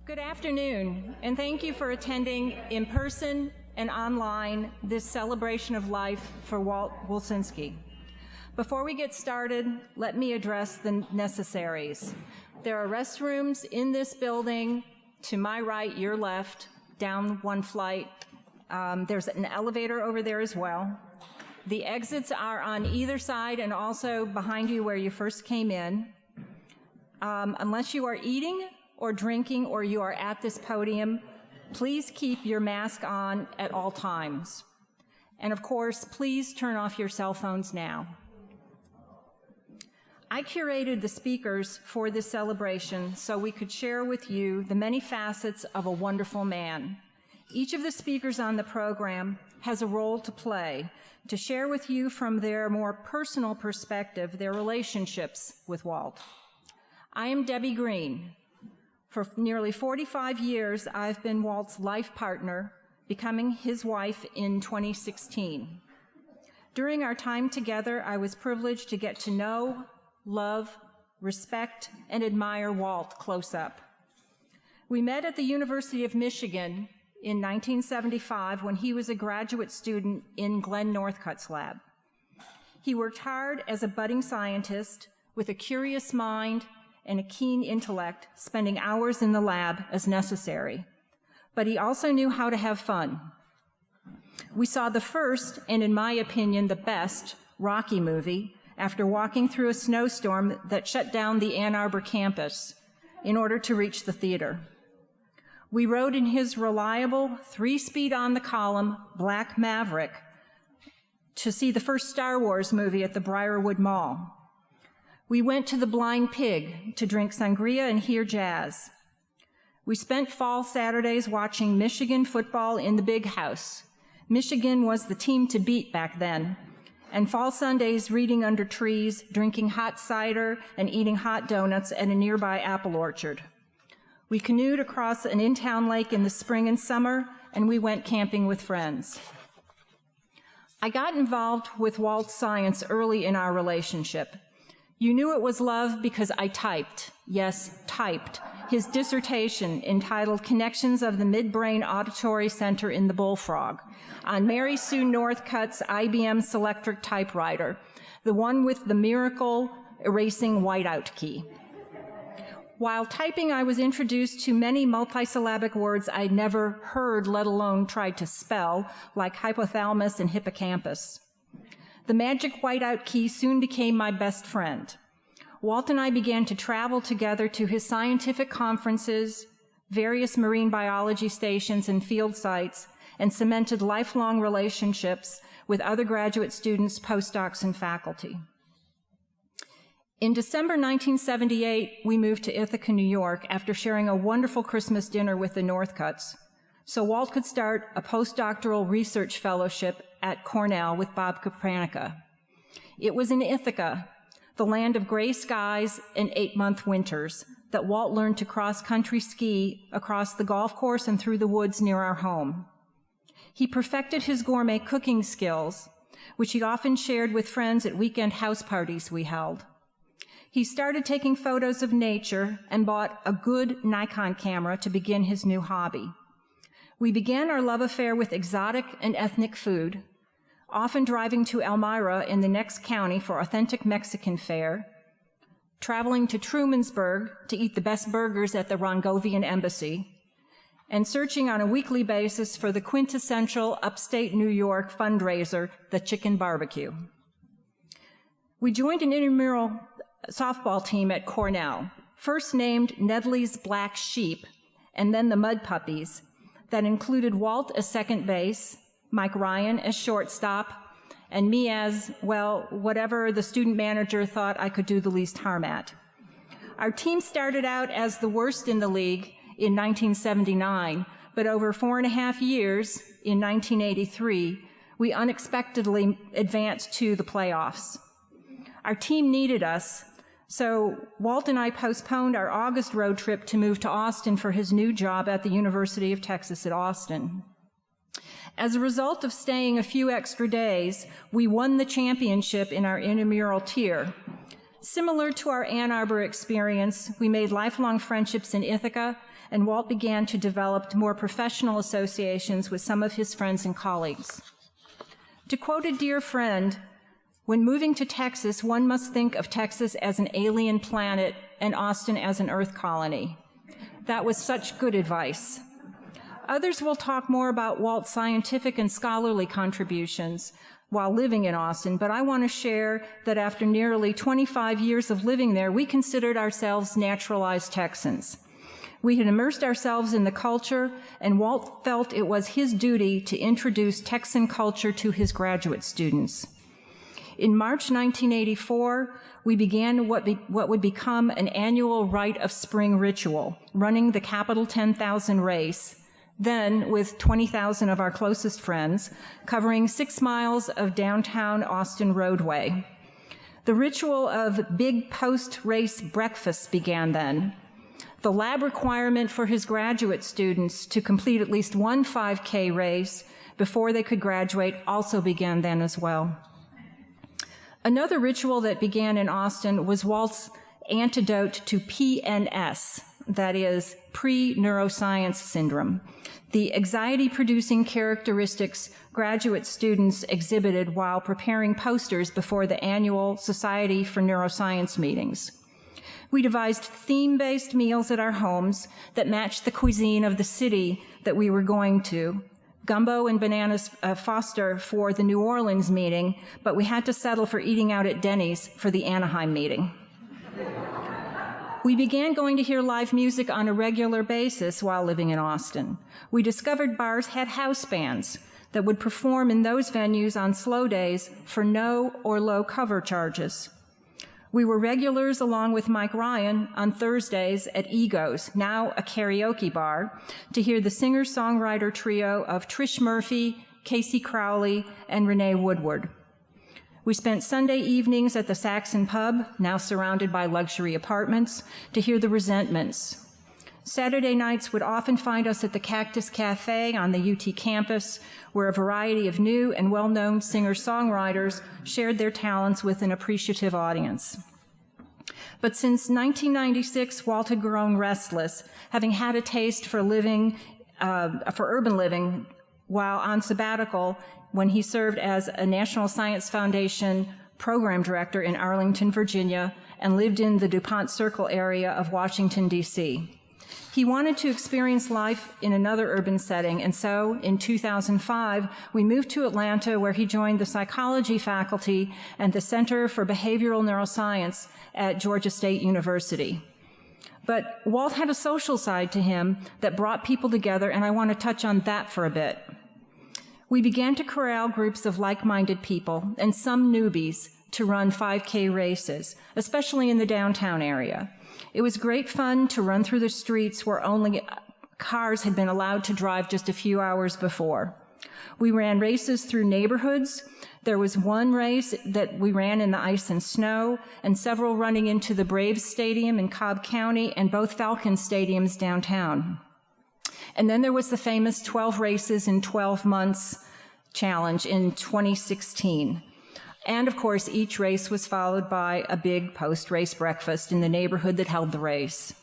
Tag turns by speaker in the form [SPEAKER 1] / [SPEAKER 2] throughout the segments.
[SPEAKER 1] Good afternoon, and thank you for attending in person and online this celebration of life for Walt Wilczynski. Before we get started, let me address the necessaries. There are restrooms in this building, to my right, your left, down one flight. There's an elevator over there as well. The exits are on either side and also behind you where you first came in. Unless you are eating or drinking or you are at this podium, please keep your mask on at all times. And of course, please turn off your cell phones now. I curated the speakers for this celebration so we could share with you the many facets of a wonderful man. Each of the speakers on the program has a role to play to share with you from their more personal perspective their relationships with Walt. I am Debbie Green. For nearly 45 years, I've been Walt's life partner, becoming his wife in 2016. During our time together, I was privileged to get to know, love, respect, and admire Walt close up. We met at the University of Michigan in 1975 when he was a graduate student in Glenn Northcutt's lab. He worked hard as a budding scientist with a curious mind and a keen intellect, spending hours in the lab as necessary. But he also knew how to have fun. We saw the first, and in my opinion, the best, Rocky movie after walking through a snowstorm that shut down the Ann Arbor campus in order to reach the theater. We rode in his reliable 3-speed on-the-column Black Maverick to see the first Star Wars movie at the Briarwood Mall. We went to the Blind Pig to drink sangria and hear jazz. We spent fall Saturdays watching Michigan football in the Big House. Michigan was the team to beat back then. And fall Sundays reading under trees, drinking hot cider, and eating hot donuts at a nearby apple orchard. We canoed across an in-town lake in the spring and summer, and we went camping with friends. I got involved with Walt's science early in our relationship. You knew it was love because I typed, yes, typed, his dissertation entitled Connections of the Midbrain Auditory Center in the Bullfrog on Mary Sue Northcutt's IBM Selectric typewriter, the one with the miracle erasing whiteout key. While typing, I was introduced to many multisyllabic words I'd never heard, let alone tried to spell, like hypothalamus and hippocampus. The magic whiteout key soon became my best friend. Walt and I began to travel together to his scientific conferences, various marine biology stations and field sites, and cemented lifelong relationships with other graduate students, postdocs, and faculty. In December 1978, we moved to Ithaca, New York, after sharing a wonderful Christmas dinner with the Northcutts, so Walt could start a postdoctoral research fellowship at Cornell with Bob Kopranica. It was in Ithaca, the land of gray skies and 8-month winters, that Walt learned to cross-country ski across the golf course and through the woods near our home. He perfected his gourmet cooking skills, which he often shared with friends at weekend house parties we held. He started taking photos of nature and bought a good Nikon camera to begin his new hobby. We began our love affair with exotic and ethnic food, often driving to Elmira in the next county for authentic Mexican fare, traveling to Trumansburg to eat the best burgers at the Rongovian Embassy, and searching on a weekly basis for the quintessential upstate New York fundraiser, the Chicken Barbecue. We joined an intramural softball team at Cornell, first named Nedley's Black Sheep, and then the Mud Puppies, that included Walt as second base, Mike Ryan as shortstop, and me as, well, whatever the student manager thought I could do the least harm at. Our team started out as the worst in the league in 1979, but over 4.5 years, in 1983, we unexpectedly advanced to the playoffs. Our team needed us, so Walt and I postponed our August road trip to move to Austin for his new job at the University of Texas at Austin. As a result of staying a few extra days, we won the championship in our intramural tier. Similar to our Ann Arbor experience, we made lifelong friendships in Ithaca, and Walt began to develop more professional associations with some of his friends and colleagues. To quote a dear friend, "When moving to Texas, one must think of Texas as an alien planet and Austin as an Earth colony." That was such good advice. Others will talk more about Walt's scientific and scholarly contributions while living in Austin, but I want to share that after nearly 25 years of living there, we considered ourselves naturalized Texans. We had immersed ourselves in the culture, and Walt felt it was his duty to introduce Texan culture to his graduate students. In March 1984, we began what would become an annual rite of spring ritual, running the Capital 10,000 race, then with 20,000 of our closest friends, covering 6 miles of downtown Austin roadway. The ritual of big post-race breakfasts began then. The lab requirement for his graduate students to complete at least one 5K race before they could graduate also began then as well. Another ritual that began in Austin was Walt's antidote to PNS, that is, pre-neuroscience syndrome, the anxiety-producing characteristics graduate students exhibited while preparing posters before the annual Society for Neuroscience meetings. We devised theme-based meals at our homes that matched the cuisine of the city that we were going to. Gumbo and bananas Foster for the New Orleans meeting, but we had to settle for eating out at Denny's for the Anaheim meeting. We began going to hear live music on a regular basis while living in Austin. We discovered bars had house bands that would perform in those venues on slow days for no or low cover charges. We were regulars along with Mike Ryan on Thursdays at Ego's, now a karaoke bar, to hear the singer-songwriter trio of Trish Murphy, Casey Crowley, and Renee Woodward. We spent Sunday evenings at the Saxon Pub, now surrounded by luxury apartments, to hear the Resentments. Saturday nights would often find us at the Cactus Cafe on the UT campus, where a variety of new and well-known singer-songwriters shared their talents with an appreciative audience. But since 1996, Walt had grown restless, having had a taste for urban living while on sabbatical when he served as a National Science Foundation program director in Arlington, Virginia, and lived in the DuPont Circle area of Washington, D.C. He wanted to experience life in another urban setting, and so in 2005, we moved to Atlanta, where he joined the psychology faculty and the Center for Behavioral Neuroscience at Georgia State University. But Walt had a social side to him that brought people together, and I want to touch on that for a bit. We began to corral groups of like-minded people and some newbies to run 5K races, especially in the downtown area. It was great fun to run through the streets where only cars had been allowed to drive just a few hours before. We ran races through neighborhoods. There was one race that we ran in the ice and snow, and several running into the Braves Stadium in Cobb County and both Falcons stadiums downtown. And then there was the famous 12 races in 12 months challenge in 2016. And of course, each race was followed by a big post-race breakfast in the neighborhood that held the race.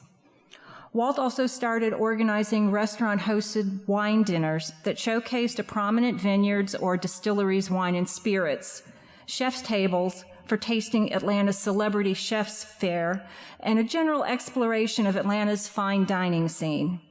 [SPEAKER 1] Walt also started organizing restaurant-hosted wine dinners that showcased a prominent vineyard's or distillery's wine and spirits, chef's tables for tasting Atlanta's Celebrity Chefs Fair, and a general exploration of Atlanta's fine dining scene.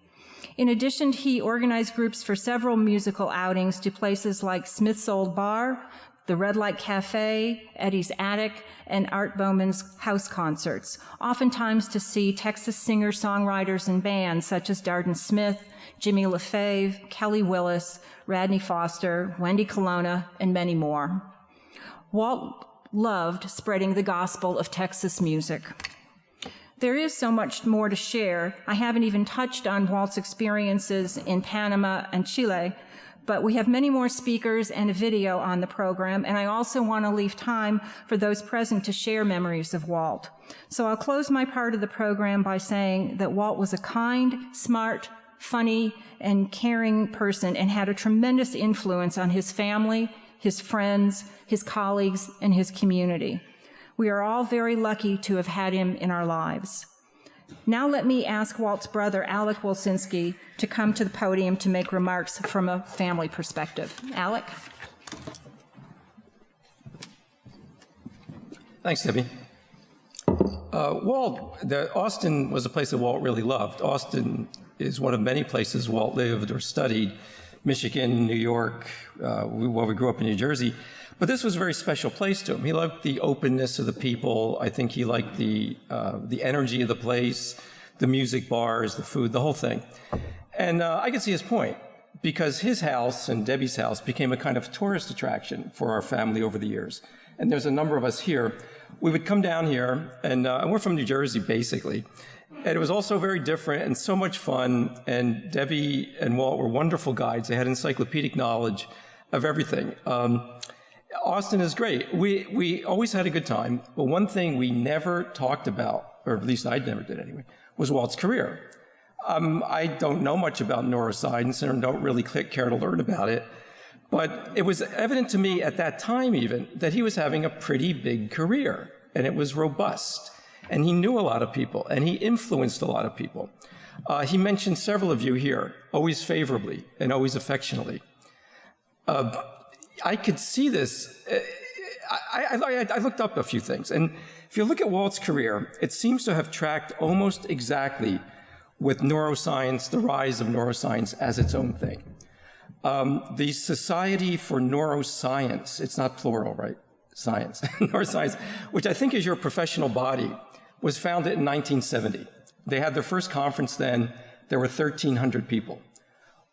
[SPEAKER 1] In addition, he organized groups for several musical outings to places like Smith's Old Bar, the Red Light Cafe, Eddie's Attic, and Art Bowman's house concerts, oftentimes to see Texas singer-songwriters and bands such as Darden Smith, Jimmy LaFave, Kelly Willis, Radney Foster, Wendy Colonna, and many more. Walt loved spreading the gospel of Texas music. There is so much more to share. I haven't even touched on Walt's experiences in Panama and Chile, but we have many more speakers and a video on the program, and I also want to leave time for those present to share memories of Walt. So I'll close my part of the program by saying that Walt was a kind, smart, funny, and caring person and had a tremendous influence on his family, his friends, his colleagues, and his community. We are all very lucky to have had him in our lives. Now let me ask Walt's brother, Alec Wilczynski, to come to the podium to make remarks from a family perspective. Alec?
[SPEAKER 2] Thanks, Debbie. Austin was a place that Walt really loved. Austin is one of many places Walt lived or studied. Michigan, New York, we grew up in New Jersey. But this was a very special place to him. He liked the openness of the people. I think he liked the energy of the place, the music bars, the food, the whole thing. And I could see his point, because his house and Debbie's house became a kind of tourist attraction for our family over the years. And there's a number of us here. We would come down here, and we're from New Jersey, basically. And it was also very different and so much fun. And Debbie and Walt were wonderful guides. They had encyclopedic knowledge of everything. Austin is great. We always had a good time. But one thing we never talked about, or at least I never did anyway, was Walt's career. I don't know much about neuroscience and don't really care to learn about it. But it was evident to me at that time even that he was having a pretty big career, and it was robust. And he knew a lot of people, and he influenced a lot of people. He mentioned several of you here, always favorably and always affectionately. I could see this. I looked up a few things. And if you look at Walt's career, it seems to have tracked almost exactly with neuroscience, the rise of neuroscience as its own thing. The Society for Neuroscience, it's not plural, right? Science, neuroscience, which I think is your professional body, was founded in 1970. They had their first conference then. There were 1,300 people.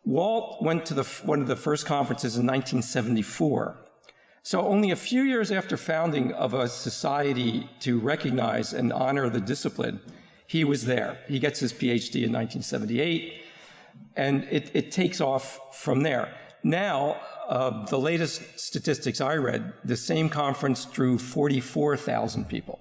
[SPEAKER 2] Walt went to one of the first conferences in 1974. So only a few years after founding of a society to recognize and honor the discipline, he was there. He gets his PhD in 1978, and it takes off from there. Now, the latest statistics I read, the same conference drew 44,000 people.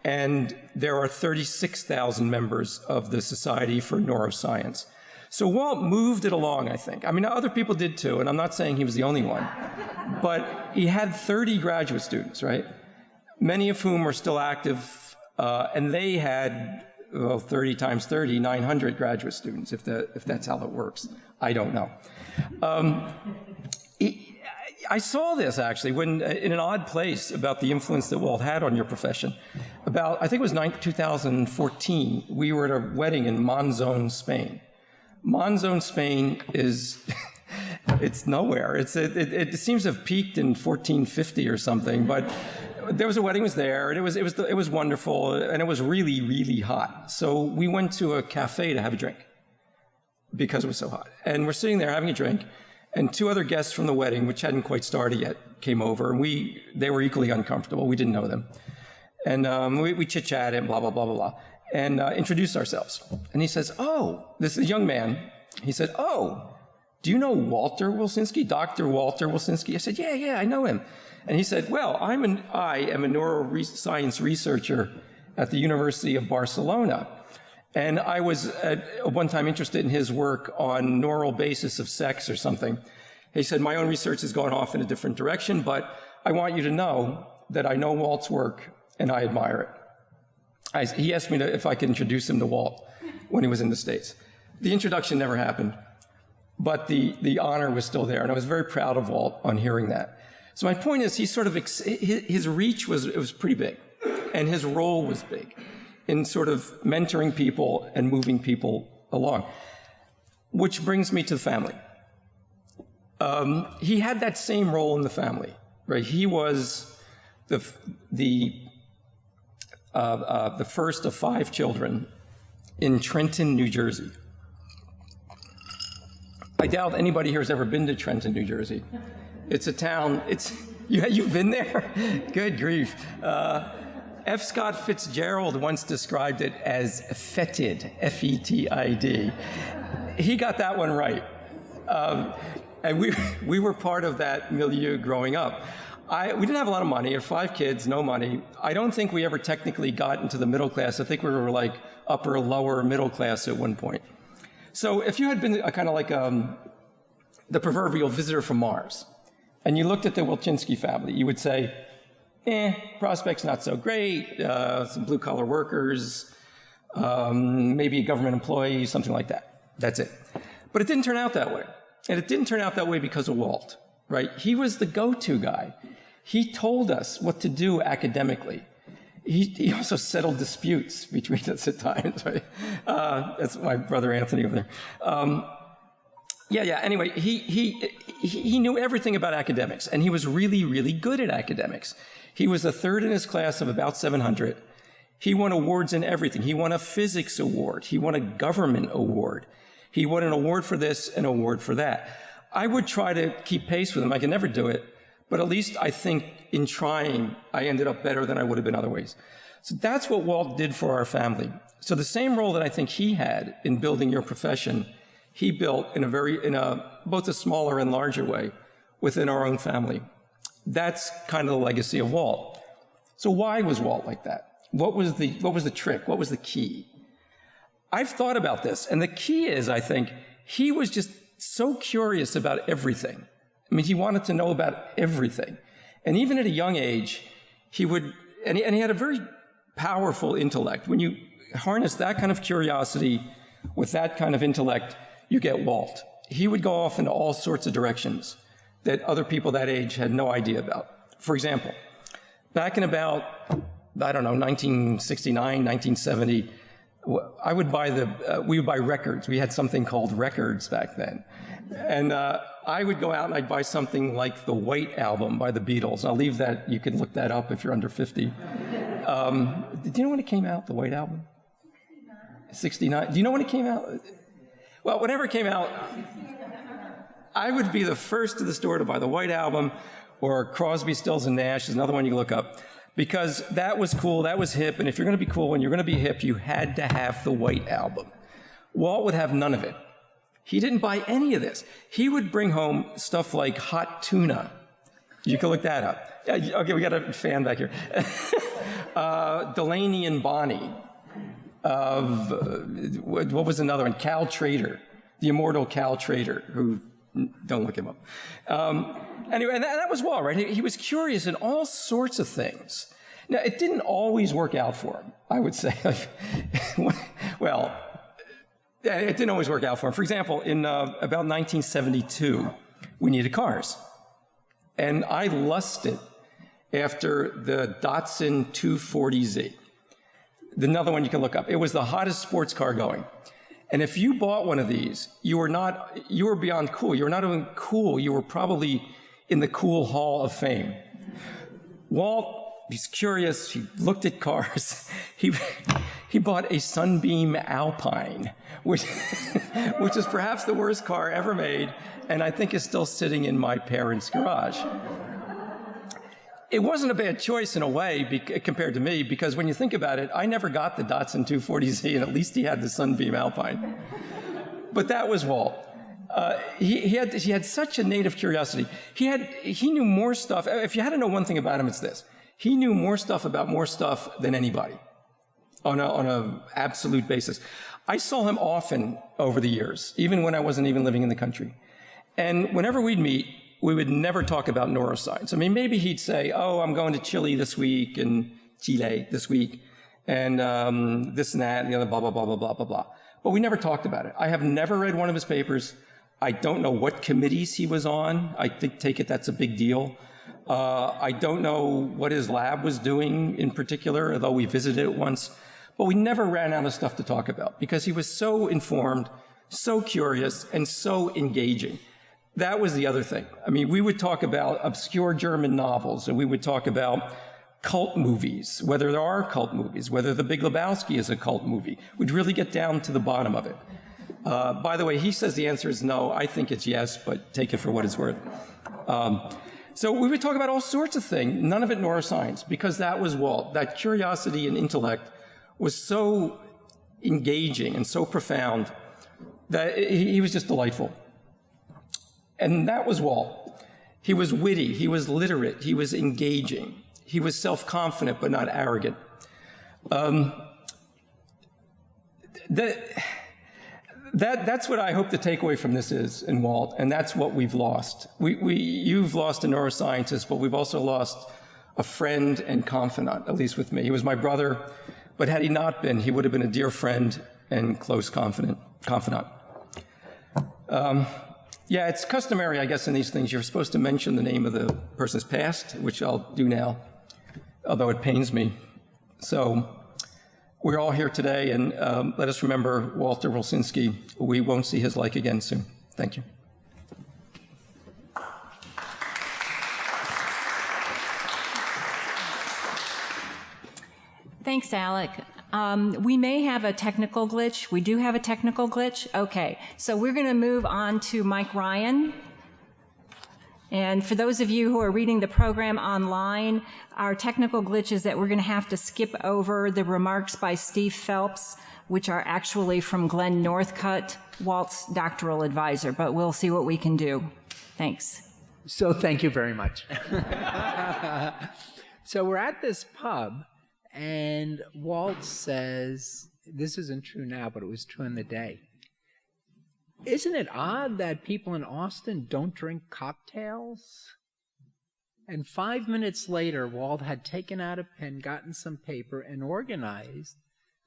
[SPEAKER 2] And there are 36,000 members of the Society for Neuroscience. So Walt moved it along, I think. I mean, other people did too, and I'm not saying he was the only one. But he had 30 graduate students, right? Many of whom are still active, and they had, well, 30 times 30, 900 graduate students, if that's how it works. I don't know. I saw this, actually, when in an odd place about the influence that Walt had on your profession. I think it was 2014, we were at a wedding in Monzon, Spain. Monzon, Spain is, it's nowhere. It seems to have peaked in 1450 or something, but there was a wedding was there, and it was wonderful, and it was really, really hot. So we went to a cafe to have a drink because it was so hot. And we're sitting there having a drink, and two other guests from the wedding, which hadn't quite started yet, came over, and they were equally uncomfortable. We didn't know them. And we chit-chatted, blah, blah, blah, blah, blah, and introduced ourselves. And he says, oh, this is a young man. He said, oh, do you know Walter Wilczynski, Dr. Walter Wilczynski? I said, yeah, I know him. And he said, well, I am a neuroscience researcher at the University of Barcelona. And I was at one time interested in his work on neural basis of sex or something. He said, my own research has gone off in a different direction, but I want you to know that I know Walt's work and I admire it. He asked me if I could introduce him to Walt when he was in the States. The introduction never happened, but the honor was still there, and I was very proud of Walt on hearing that. So my point is, his reach was pretty big, and his role was big in sort of mentoring people and moving people along, which brings me to the family. He had that same role in the family, right? He was the first of 5 children in Trenton, New Jersey. I doubt anybody here has ever been to Trenton, New Jersey. It's a town, you've been there? Good grief. F. Scott Fitzgerald once described it as fetid, F-E-T-I-D. He got that one right. And we were part of that milieu growing up. We didn't have a lot of money. We had 5 kids, no money. I don't think we ever technically got into the middle class. I think we were like upper, lower middle class at one point. So if you had been kind of like the proverbial visitor from Mars, and you looked at the Wilczynski family, you would say, prospects not so great, some blue-collar workers, maybe a government employee, something like that. That's it. But it didn't turn out that way. And it didn't turn out that way because of Walt, right? He was the go-to guy. He told us what to do academically. He also settled disputes between us at times, right? That's my brother Anthony over there. Anyway, he knew everything about academics, and he was really, really good at academics. He was the third in his class of about 700. He won awards in everything. He won a physics award. He won a government award. He won an award for this, an award for that. I would try to keep pace with him. I can never do it, but at least I think in trying, I ended up better than I would have been other ways. So that's what Walt did for our family. So the same role that I think he had in building your profession, he built in both a smaller and larger way within our own family. That's kind of the legacy of Walt. So why was Walt like that? What was the trick? What was the key? I've thought about this, and the key is, I think, he was just so curious about everything. I mean, he wanted to know about everything. And even at a young age, he had a very powerful intellect. When you harness that kind of curiosity with that kind of intellect, you get Walt. He would go off into all sorts of directions that other people that age had no idea about. For example, back in about, 1969, 1970, we would buy records. We had something called records back then. And I would go out and I'd buy something like the White Album by the Beatles. I'll leave that, you can look that up if you're under 50. Do you know when it came out, the White Album? 69. Do you know when it came out? Well, whenever it came out, I would be the first to the store to buy the White Album, or Crosby, Stills and Nash is another one you can look up, because that was cool, that was hip, and if you're going to be cool and you're going to be hip, you had to have the White Album. Walt would have none of it. He didn't buy any of this. He would bring home stuff like hot tuna. You can look that up. Okay, we got a fan back here. Delaney and Bonnie. What was another one? Cal Trader, the immortal Cal Trader, who, don't look him up. Anyway, and that was Walt, right? He was curious in all sorts of things. Now, it didn't always work out for him, I would say. Well, it didn't always work out for him. For example, in about 1972, we needed cars. And I lusted after the Datsun 240Z. Another one you can look up. It was the hottest sports car going. And if you bought one of these, you were beyond cool. You were not even cool. You were probably in the Cool Hall of Fame. Walt, he's curious. He looked at cars. He bought a Sunbeam Alpine, which is perhaps the worst car ever made, and I think is still sitting in my parents' garage. It wasn't a bad choice in a way compared to me, because when you think about it, I never got the Datsun 240Z, and at least he had the Sunbeam Alpine. But that was Walt. He had such a native curiosity. He knew more stuff. If you had to know one thing about him, it's this. He knew more stuff about more stuff than anybody on an absolute basis. I saw him often over the years, even when I wasn't even living in the country. And whenever we'd meet, we would never talk about neuroscience. I mean, maybe he'd say, oh, I'm going to Chile this week, and Chile this week, and this and that, and the other, blah, blah, blah, blah, blah, blah, blah. But we never talked about it. I have never read one of his papers. I don't know what committees he was on. I take it that's a big deal. I don't know what his lab was doing in particular, although we visited it once. But we never ran out of stuff to talk about because he was so informed, so curious, and so engaging. That was the other thing. I mean, we would talk about obscure German novels, and we would talk about cult movies, whether there are cult movies, whether The Big Lebowski is a cult movie. We'd really get down to the bottom of it. By the way, he says the answer is no. I think it's yes, but take it for what it's worth. So we would talk about all sorts of things, none of it neuroscience, because that was Walt. That curiosity and intellect was so engaging and so profound that he was just delightful. And that was Walt. He was witty, he was literate, he was engaging, he was self-confident but not arrogant. That's what I hope the takeaway from this is in Walt, and that's what we've lost. You've lost a neuroscientist, but we've also lost a friend and confidant, at least with me. He was my brother, but had he not been, he would have been a dear friend and close confidant. Yeah, it's customary, I guess, in these things. You're supposed to mention the name of the person's past, which I'll do now, although it pains me. So we're all here today, and let us remember Walter Wilczynski. We won't see his like again soon. Thank you.
[SPEAKER 1] Thanks, Alec. We may have a technical glitch. We do have a technical glitch. Okay, so we're going to move on to Mike Ryan. And for those of you who are reading the program online, our technical glitch is that we're going to have to skip over the remarks by Steve Phelps, which are actually from Glenn Northcutt, Walt's doctoral advisor, but we'll see what we can do. Thanks.
[SPEAKER 3] So thank you very much. So we're at this pub, and Walt says, this isn't true now, but it was true in the day. Isn't it odd that people in Austin don't drink cocktails? And 5 minutes later, Walt had taken out a pen, gotten some paper, and organized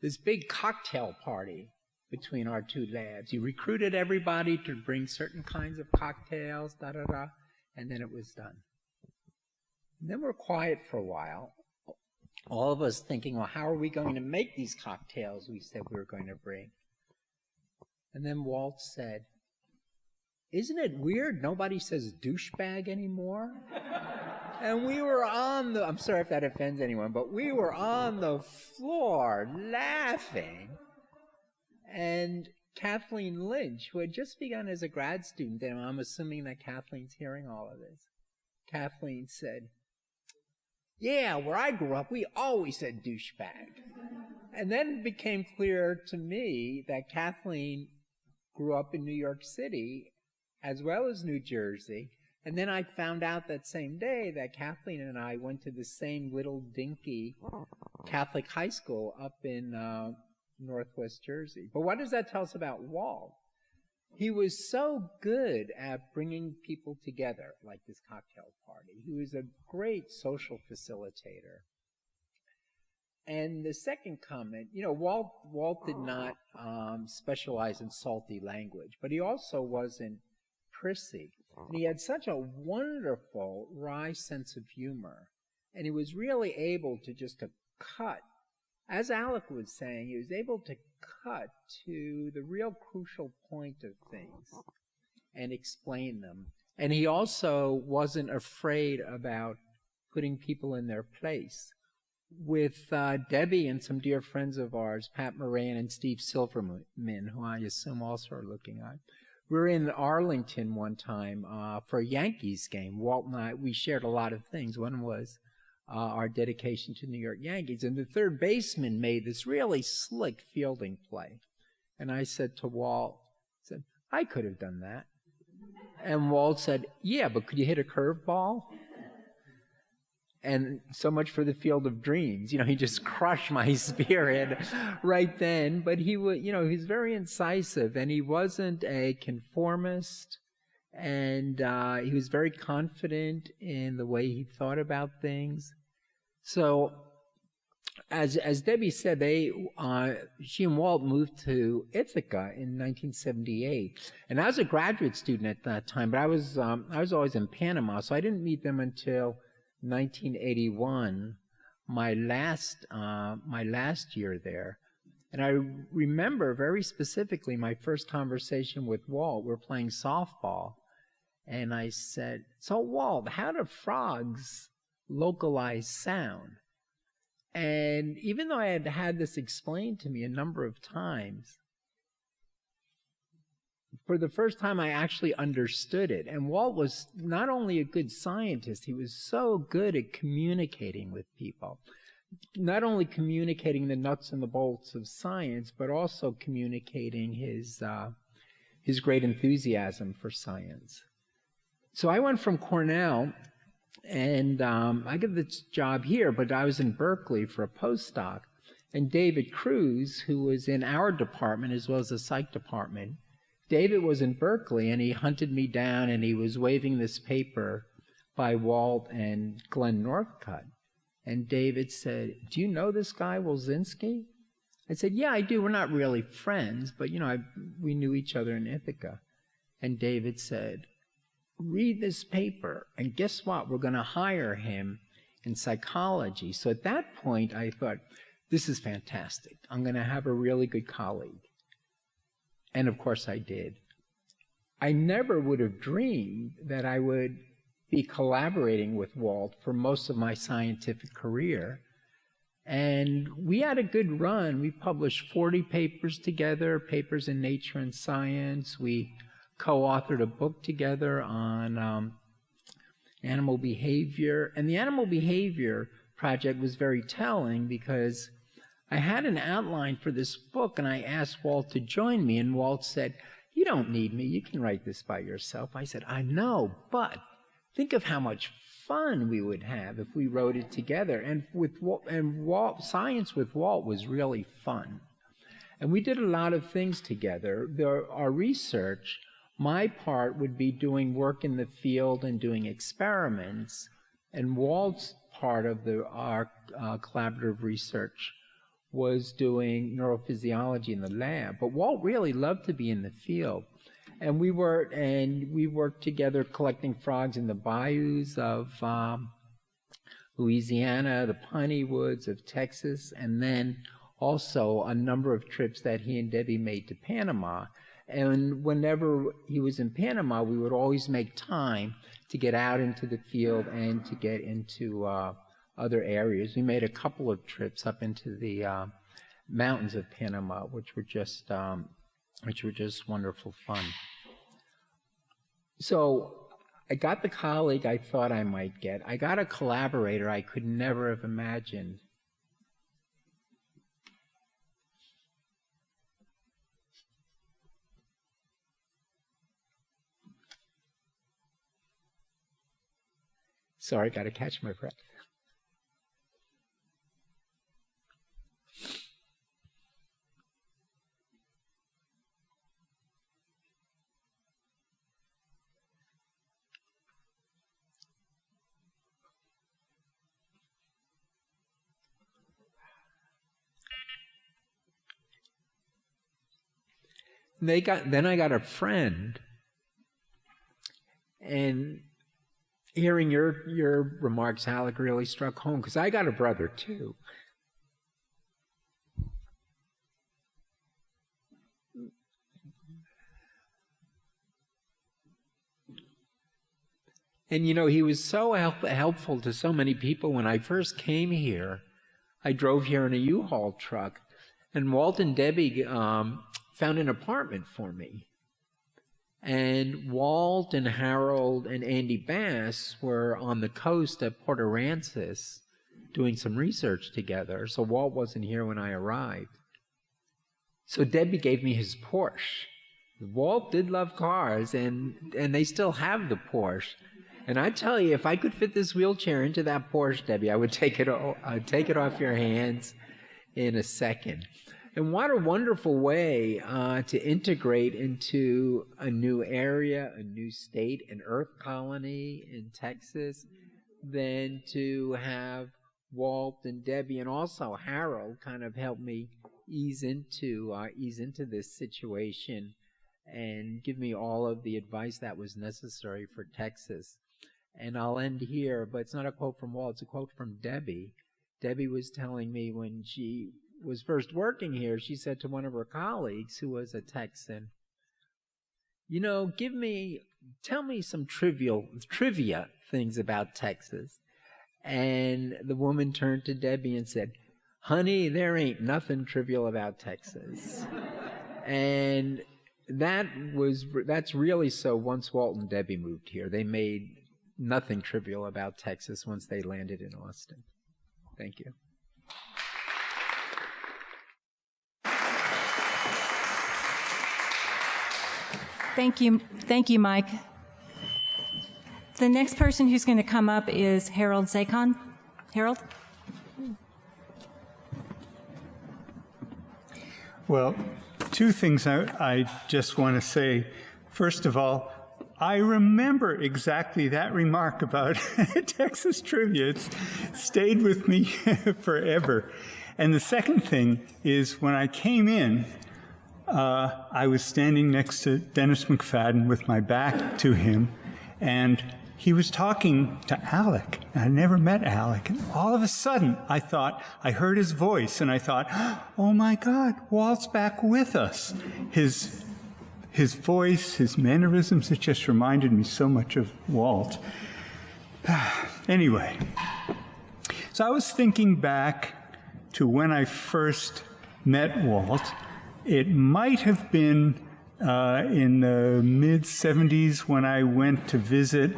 [SPEAKER 3] this big cocktail party between our two labs. He recruited everybody to bring certain kinds of cocktails, and then it was done. And then we're quiet for a while, all of us thinking, well, how are we going to make these cocktails we said we were going to bring? And then Walt said, isn't it weird nobody says douchebag anymore? And we were on the, I'm sorry if that offends anyone, but we were on the floor laughing. And Kathleen Lynch, who had just begun as a grad student, and I'm assuming that Kathleen's hearing all of this, Kathleen said, yeah, where I grew up, we always said douchebag. And then it became clear to me that Kathleen grew up in New York City as well as New Jersey. And then I found out that same day that Kathleen and I went to the same little dinky Catholic high school up in Northwest Jersey. But what does that tell us about Walt? He was so good at bringing people together, like this cocktail party. He was a great social facilitator. And the second comment, you know, Walt did not specialize in salty language, but he also wasn't prissy. And he had such a wonderful wry sense of humor. And he was really able to just cut. As Alec was saying, he was able to cut to the real crucial point of things and explain them. And he also wasn't afraid about putting people in their place. With Debbie and some dear friends of ours, Pat Moran and Steve Silverman, who I assume also are looking at, we were in Arlington one time for a Yankees game. Walt and I, we shared a lot of things. One was our dedication to New York Yankees. And the third baseman made this really slick fielding play. And I said to Walt, I could have done that. And Walt said, yeah, but could you hit a curveball? And so much for the field of dreams. You know, he just crushed my spirit right then. But he was, you know, he's very incisive, and he wasn't a conformist. And he was very confident in the way he thought about things. So, as Debbie said, she and Walt moved to Ithaca in 1978. And I was a graduate student at that time, but I was always in Panama, so I didn't meet them until 1981, my last year there. And I remember very specifically my first conversation with Walt. We're playing softball, and I said, so Walt, how do frogs localize sound? And even though I had had this explained to me a number of times, for the first time I actually understood it. And Walt was not only a good scientist, he was so good at communicating with people. Not only communicating the nuts and the bolts of science, but also communicating his great enthusiasm for science. So I went from Cornell, and I got this job here, but I was in Berkeley for a postdoc. And David Cruz, who was in our department as well as the psych department, David was in Berkeley, and he hunted me down, and he was waving this paper by Walt and Glenn Northcutt. And David said, "Do you know this guy, Wilczynski?" I said, "Yeah, I do. We're not really friends, but, we knew each other in Ithaca." And David said, "Read this paper, and guess what? We're going to hire him in psychology." So at that point, I thought, this is fantastic. I'm going to have a really good colleague. And of course I did. I never would have dreamed that I would be collaborating with Walt for most of my scientific career. And we had a good run. We published 40 papers together, papers in Nature and Science. We co-authored a book together on animal behavior. And the animal behavior project was very telling because I had an outline for this book, and I asked Walt to join me, and Walt said, "You don't need me. You can write this by yourself." I said, "I know, but think of how much fun we would have if we wrote it together." And science with Walt was really fun. And we did a lot of things together. Our research, my part would be doing work in the field and doing experiments, and Walt's part of our collaborative research was doing neurophysiology in the lab. But Walt really loved to be in the field. And we worked together collecting frogs in the bayous of Louisiana, the piney woods of Texas, and then also a number of trips that he and Debbie made to Panama. And whenever he was in Panama, we would always make time to get out into the field and to get into other areas. We made a couple of trips up into the mountains of Panama, which were just wonderful fun. So I got the colleague I thought I might get. I got a collaborator I could never have imagined. Sorry, got to catch my breath. Then I got a friend, and hearing your remarks, Alec, really struck home, because I got a brother too. And he was so helpful to so many people. When I first came here, I drove here in a U-Haul truck, and Walt and Debbie found an apartment for me. And Walt and Harold and Andy Bass were on the coast at Port Aransas doing some research together, so Walt wasn't here when I arrived. So Debbie gave me his Porsche. Walt did love cars, and they still have the Porsche. And I tell you, if I could fit this wheelchair into that Porsche, Debbie, I would take it off your hands in a second. And what a wonderful way to integrate into a new area, a new state, an Earth colony in Texas, than to have Walt and Debbie and also Harold kind of help me ease into this situation and give me all of the advice that was necessary for Texas. And I'll end here, but it's not a quote from Walt, it's a quote from Debbie. Debbie was telling me when she was first working here, she said to one of her colleagues who was a Texan, tell me some trivia things about Texas. And the woman turned to Debbie and said, "Honey, there ain't nothing trivial about Texas." And that's really so once Walt and Debbie moved here. They made nothing trivial about Texas once they landed in Austin. Thank you.
[SPEAKER 1] Thank you, Mike. The next person who's going to come up is Harold Zakon. Harold?
[SPEAKER 4] Well, two things I just want to say. First of all, I remember exactly that remark about Texas trivia. It's stayed with me forever. And the second thing is when I came in, I was standing next to Dennis McFadden with my back to him, and he was talking to Alec. I never met Alec. And all of a sudden, I heard his voice, and I thought, oh my God, Walt's back with us. His voice, his mannerisms, it just reminded me so much of Walt. Anyway, so I was thinking back to when I first met Walt. It might have been in the mid-'70s when I went to visit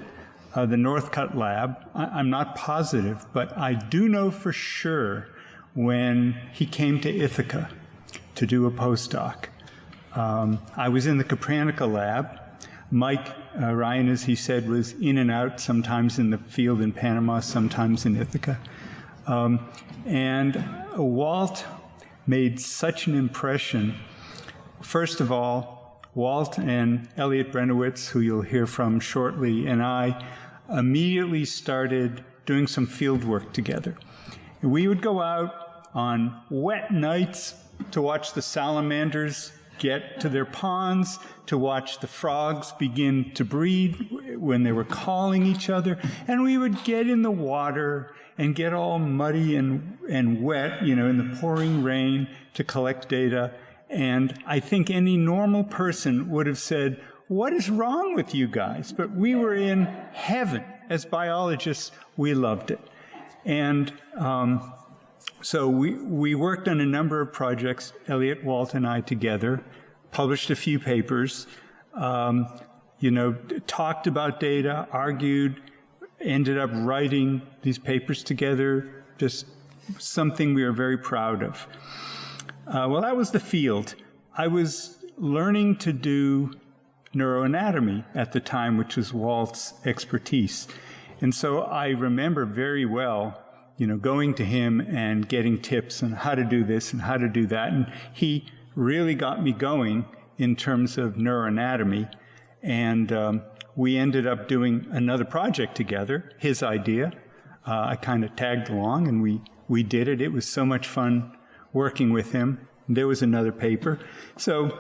[SPEAKER 4] the Northcutt lab. I'm not positive, but I do know for sure when he came to Ithaca to do a postdoc. I was in the Copernica lab. Mike Ryan, as he said, was in and out, sometimes in the field in Panama, sometimes in Ithaca. And Walt made such an impression. First of all, Walt and Elliot Brenowitz, who you'll hear from shortly, and I immediately started doing some field work together. And we would go out on wet nights to watch the salamanders get to their ponds, to watch the frogs begin to breed when they were calling each other, and we would get in the water and get all muddy and wet, in the pouring rain to collect data. And I think any normal person would have said, what is wrong with you guys? But we were in heaven. As biologists, we loved it. And so we worked on a number of projects, Elliot, Walt, and I together, published a few papers, talked about data, argued, ended up writing these papers together, just something we are very proud of. Well, that was the field. I was learning to do neuroanatomy at the time, which was Walt's expertise. And so I remember very well, going to him and getting tips on how to do this and how to do that. And he really got me going in terms of neuroanatomy. And we ended up doing another project together, his idea. I kind of tagged along, and we did it. It was so much fun working with him. There was another paper. So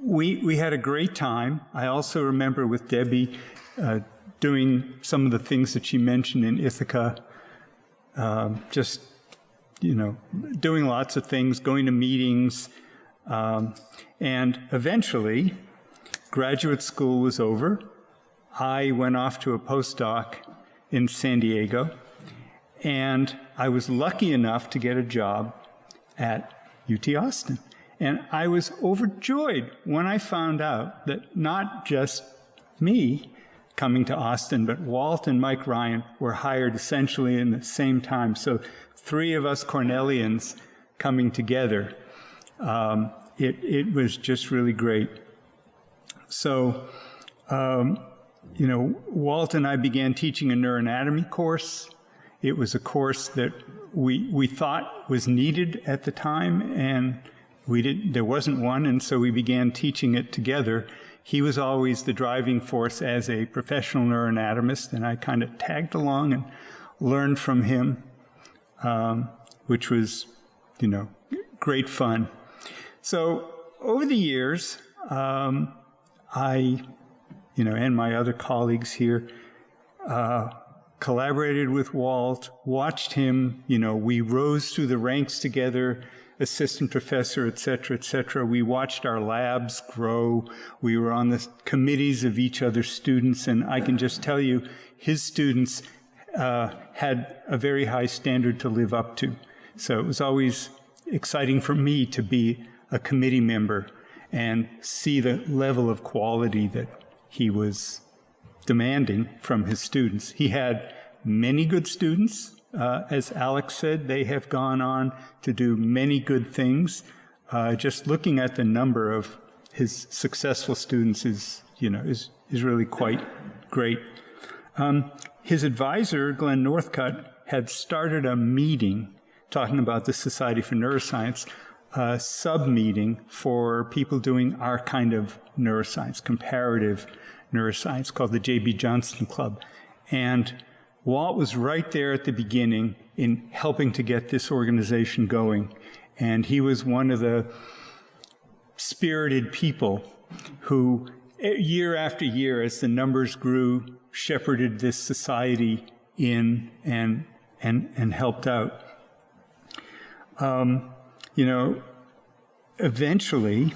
[SPEAKER 4] we had a great time. I also remember with Debbie doing some of the things that she mentioned in Ithaca, doing lots of things, going to meetings. And eventually, graduate school was over. I went off to a postdoc in San Diego, and I was lucky enough to get a job at UT Austin. And I was overjoyed when I found out that not just me coming to Austin, but Walt and Mike Ryan were hired essentially in the same time. So 3 of us Cornellians coming together. It was just really great. So, Walt and I began teaching a neuroanatomy course. It was a course that we thought was needed at the time, and there wasn't one, and so we began teaching it together. He was always the driving force as a professional neuroanatomist, and I kind of tagged along and learned from him, which was, great fun. So over the years, I, and my other colleagues here, collaborated with Walt, watched him, we rose through the ranks together, assistant professor, et cetera, We watched our labs grow. We were on the committees of each other's students, and I can just tell you, his students had a very high standard to live up to. So it was always exciting for me to be a committee member and see the level of quality that he was demanding from his students. He had many good students. As Alex said, they have gone on to do many good things. Just looking at the number of his successful students is really quite great. His advisor, Glenn Northcutt, had started a meeting talking about the Society for Neuroscience, a sub-meeting for people doing our kind of neuroscience, comparative neuroscience called the J.B. Johnston Club. And Walt was right there at the beginning in helping to get this organization going. And he was one of the spirited people who, year after year, as the numbers grew, shepherded this society in and helped out. Eventually,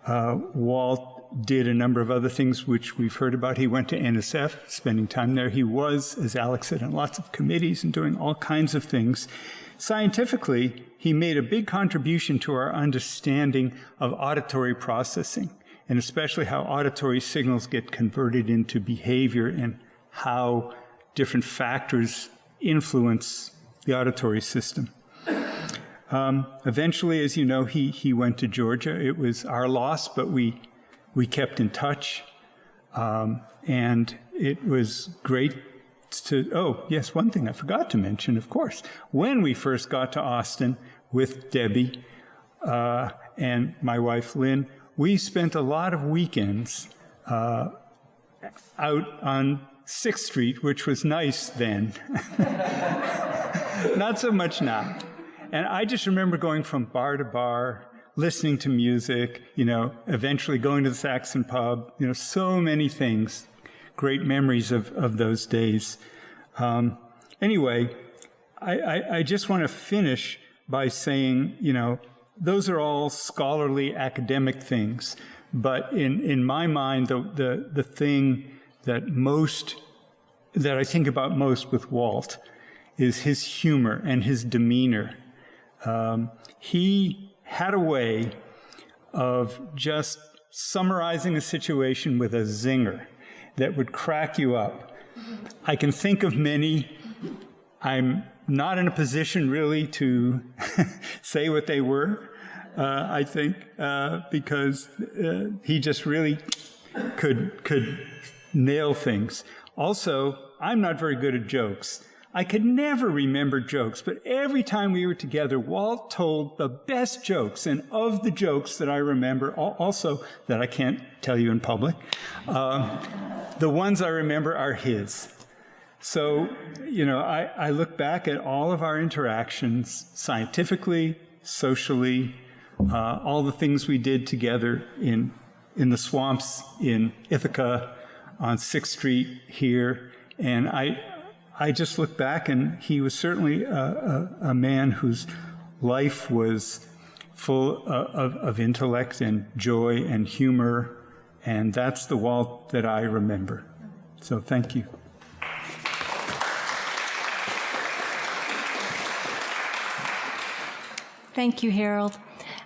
[SPEAKER 4] Walt did a number of other things which we've heard about. He went to NSF, spending time there. He was, as Alex said, on lots of committees and doing all kinds of things. Scientifically, he made a big contribution to our understanding of auditory processing, and especially how auditory signals get converted into behavior and how different factors influence the auditory system. Eventually, as you know, he went to Georgia. It was our loss, but we kept in touch. And it was great to, oh, yes, one thing I forgot to mention, of course. When we first got to Austin with Debbie and my wife Lynn, we spent a lot of weekends out on 6th Street, which was nice then. Not so much now. And I just remember going from bar to bar, listening to music, eventually going to the Saxon pub, so many things. Great memories of those days. Anyway, I just want to finish by saying, those are all scholarly academic things. But in my mind, the thing that I think about most with Walt is his humor and his demeanor. He had a way of just summarizing a situation with a zinger that would crack you up. I can think of many. I'm not in a position really to say what they were, I think, because he just really could nail things. Also, I'm not very good at jokes. I could never remember jokes, but every time we were together, Walt told the best jokes, and of the jokes that I remember, also that I can't tell you in public, the ones I remember are his. So, I look back at all of our interactions, scientifically, socially, all the things we did together in the swamps in Ithaca, on 6th Street here, and I just look back, and he was certainly a man whose life was full of intellect and joy and humor, and that's the Walt that I remember. So thank you.
[SPEAKER 1] Thank you, Harold.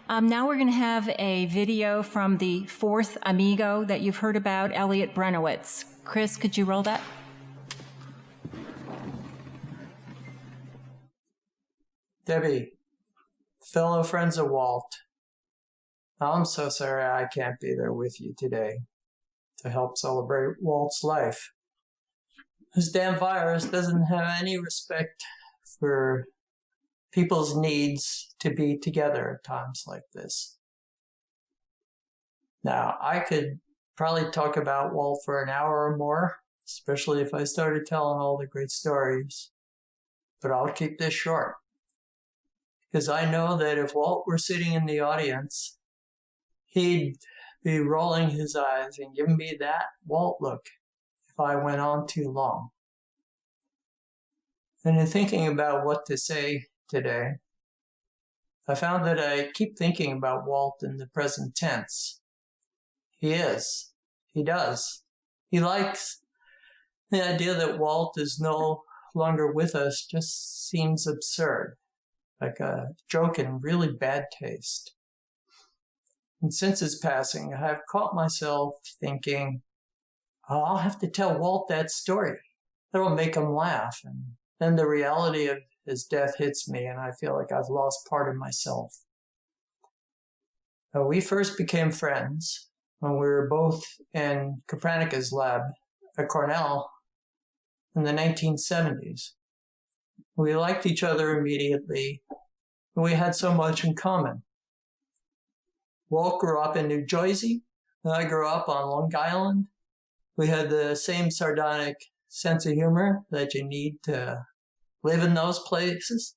[SPEAKER 1] Now we're going to have a video from the fourth amigo that you've heard about, Elliot Brenowitz. Chris, could you roll that?
[SPEAKER 5] Debbie, fellow friends of Walt, I'm so sorry I can't be there with you today to help celebrate Walt's life. This damn virus doesn't have any respect for people's needs to be together at times like this. Now, I could probably talk about Walt for an hour or more, especially if I started telling all the great stories, but I'll keep this short. Because I know that if Walt were sitting in the audience, he'd be rolling his eyes and giving me that Walt look if I went on too long. And in thinking about what to say today, I found that I keep thinking about Walt in the present tense. He is. He does. He likes the idea that Walt is no longer with us just seems absurd. Like a joke in really bad taste. And since his passing, I have caught myself thinking, oh, I'll have to tell Walt that story. That'll make him laugh. And then the reality of his death hits me, and I feel like I've lost part of myself. We first became friends when we were both in Copernicus' lab at Cornell in the 1970s. We liked each other immediately, and we had so much in common. Walt grew up in New Jersey, and I grew up on Long Island, We had the same sardonic sense of humor that you need to live in those places.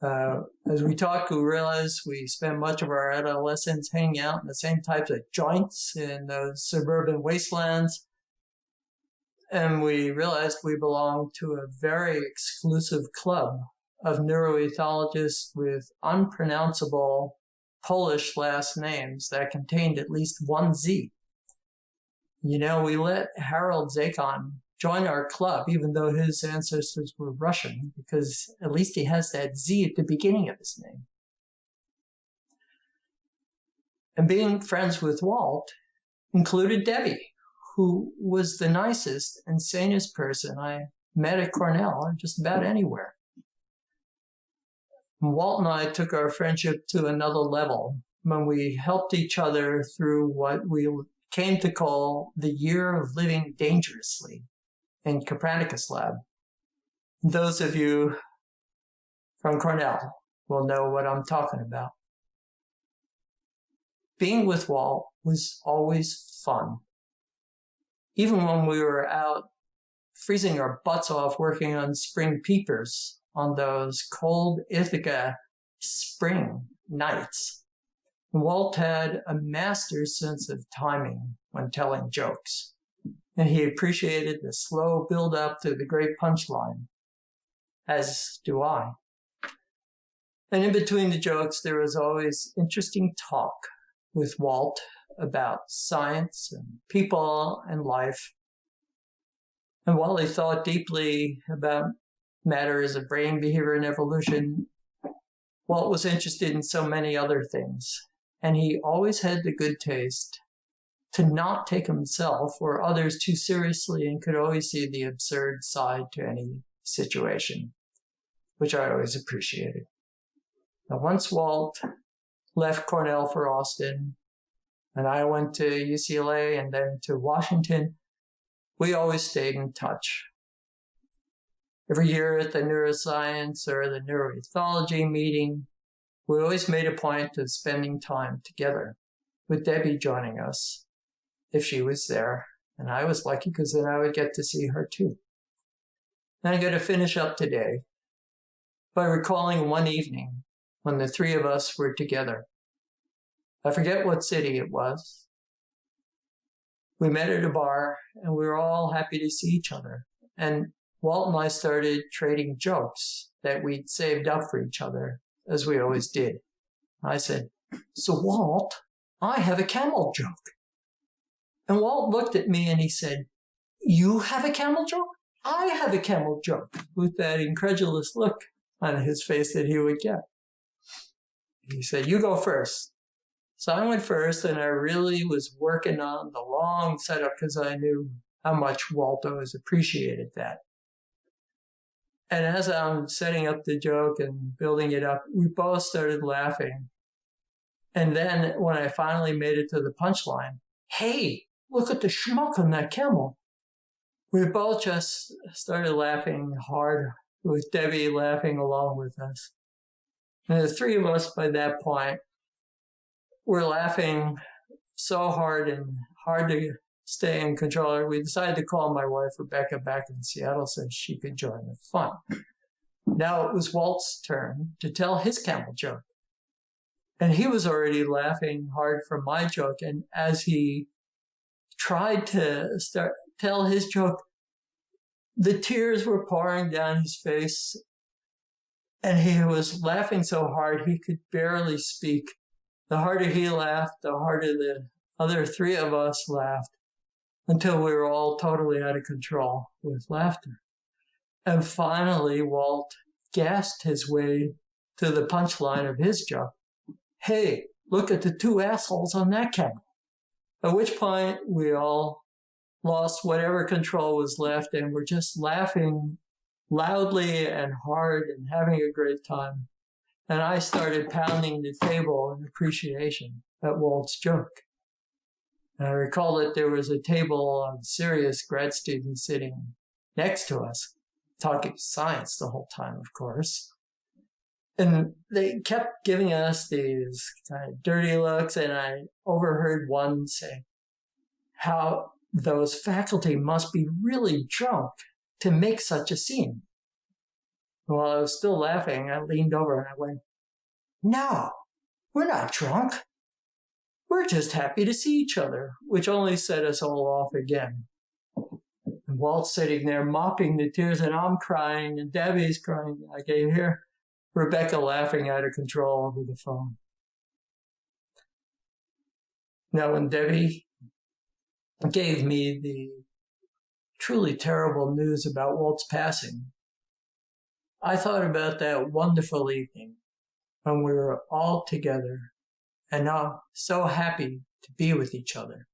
[SPEAKER 5] As we talked, we realized we spent much of our adolescence hanging out in the same types of joints in those suburban wastelands. And we realized we belonged to a very exclusive club of neuroethologists with unpronounceable Polish last names that contained at least one Z. You know, we let Harold Zakon join our club, even though his ancestors were Russian, because at least he has that Z at the beginning of his name. And being friends with Walt included Debbie, who was the nicest and sanest person I met at Cornell or just about anywhere. And Walt and I took our friendship to another level when we helped each other through what we came to call the year of living dangerously in Copernicus Lab. Those of you from Cornell will know what I'm talking about. Being with Walt was always fun. Even when we were out freezing our butts off working on spring peepers on those cold Ithaca spring nights, Walt had a master's sense of timing when telling jokes, and he appreciated the slow build-up to the great punchline, as do I. And in between the jokes, there was always interesting talk with Walt about science and people and life. And while he thought deeply about matters of brain behavior and evolution, Walt was interested in so many other things. And he always had the good taste to not take himself or others too seriously and could always see the absurd side to any situation, which I always appreciated. Now, once Walt left Cornell for Austin, and I went to UCLA and then to Washington, we always stayed in touch. Every year at the neuroscience or the neuroethology meeting, we always made a point of spending time together, with Debbie joining us, if she was there. And I was lucky because then I would get to see her too. And I'm going to finish up today by recalling one evening when the three of us were together. I forget what city it was. We met at a bar and we were all happy to see each other. And Walt and I started trading jokes that we'd saved up for each other, as we always did. I said, "So Walt, I have a camel joke." And Walt looked at me and he said, "You have a camel joke? I have a camel joke," with that incredulous look on his face that he would get. He said, "You go first." So I went first, and I really was working on the long setup because I knew how much Walt always appreciated that. And as I'm setting up the joke and building it up, we both started laughing. And then when I finally made it to the punchline, "Hey, look at the schmuck on that camel," we both just started laughing hard, with Debbie laughing along with us. And the three of us by that point were laughing so hard and hard to stay in control. We decided to call my wife, Rebecca, back in Seattle so she could join the fun. Now it was Walt's turn to tell his camel joke. And he was already laughing hard for my joke. And as he tried to tell his joke, the tears were pouring down his face. And he was laughing so hard he could barely speak. The harder he laughed, the harder the other three of us laughed, until we were all totally out of control with laughter. And finally, Walt gasped his way to the punchline of his joke. "Hey, look at the two assholes on that camel." At which point, we all lost whatever control was left and were just laughing loudly and hard and having a great time. And I started pounding the table in appreciation at Walt's joke. And I recall that there was a table of serious grad students sitting next to us, talking science the whole time, of course. And they kept giving us these kind of dirty looks, and I overheard one say, "How those faculty must be really drunk to make such a scene. While I was still laughing, I leaned over and I went, "No, we're not drunk. We're just happy to see each other," which only set us all off again. And Walt's sitting there mopping the tears, and I'm crying, and Debbie's crying. I can hear Rebecca laughing out of control over the phone. Now, when Debbie gave me the truly terrible news about Walt's passing, I thought about that wonderful evening when we were all together and now so happy to be with each other.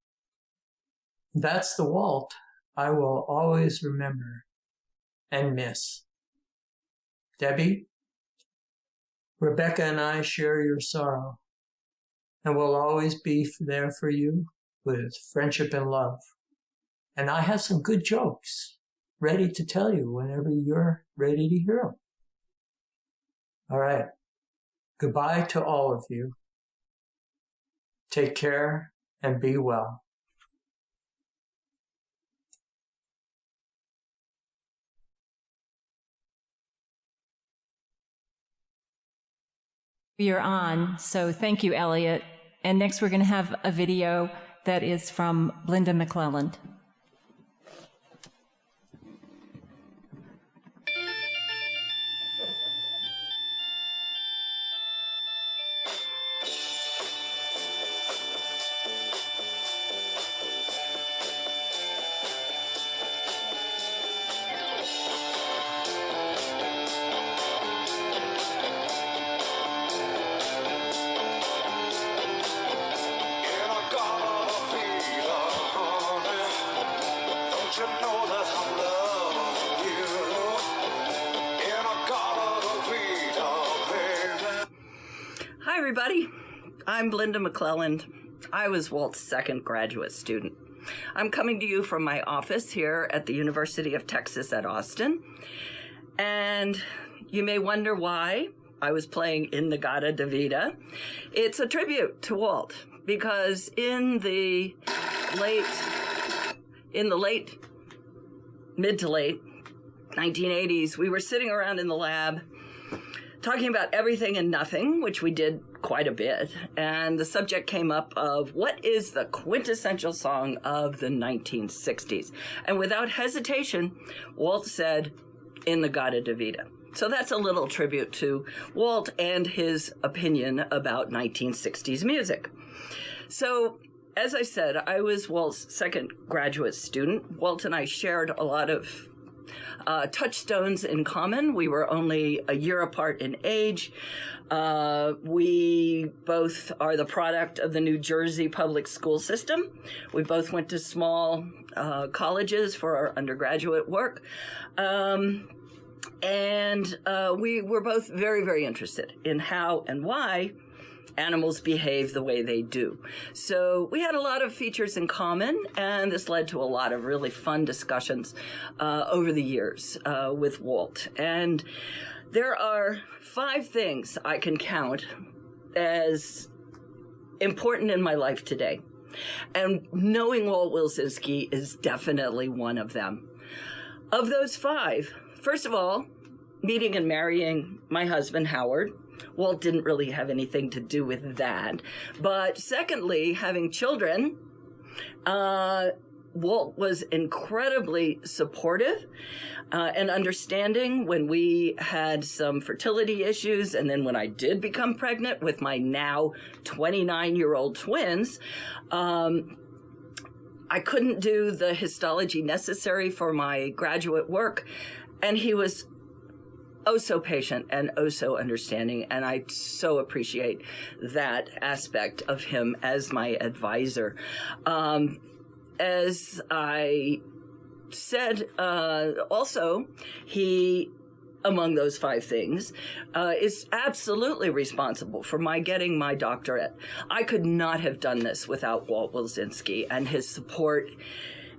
[SPEAKER 5] That's the Walt I will always remember and miss. Debbie, Rebecca and I share your sorrow, and will always be there for you with friendship and love. And I have some good jokes ready to tell you whenever you're ready to hear them. All right. Goodbye to all of you. Take care and be well.
[SPEAKER 1] You're on, so thank you, Elliot. And next we're going to have a video that is from Linda McClelland.
[SPEAKER 6] Hi, everybody. I'm Linda McClelland. I was Walt's second graduate student. I'm coming to you from my office here at the University of Texas at Austin. And you may wonder why I was playing In-A-Gadda-Da-Vida. It's a tribute to Walt, because in the mid to late 1980s, we were sitting around in the lab talking about everything and nothing, which we did quite a bit. And the subject came up of what is the quintessential song of the 1960s? And without hesitation, Walt said, In-A-Gadda-Da-Vida. So that's a little tribute to Walt and his opinion about 1960s music. So, as I said, I was Walt's second graduate student. Walt and I shared a lot of touchstones in common. We were only a year apart in age. We both are the product of the New Jersey public school system. We both went to small colleges for our undergraduate work. And we were both very, very interested in how and why animals behave the way they do. So we had a lot of features in common, and this led to a lot of really fun discussions over the years with Walt. And there are 5 things I can count as important in my life today. And knowing Walt Wilczynski is definitely one of them. Of those 5, first of all, meeting and marrying my husband, Howard. Walt didn't really have anything to do with that. But secondly, having children, Walt was incredibly supportive and understanding when we had some fertility issues. And then when I did become pregnant with my now 29-year-old twins, I couldn't do the histology necessary for my graduate work. And he was oh so patient and oh so understanding, and I so appreciate that aspect of him as my advisor. As I said, also, he, among those 5 things, is absolutely responsible for my getting my doctorate. I could not have done this without Walt Wilczynski and his support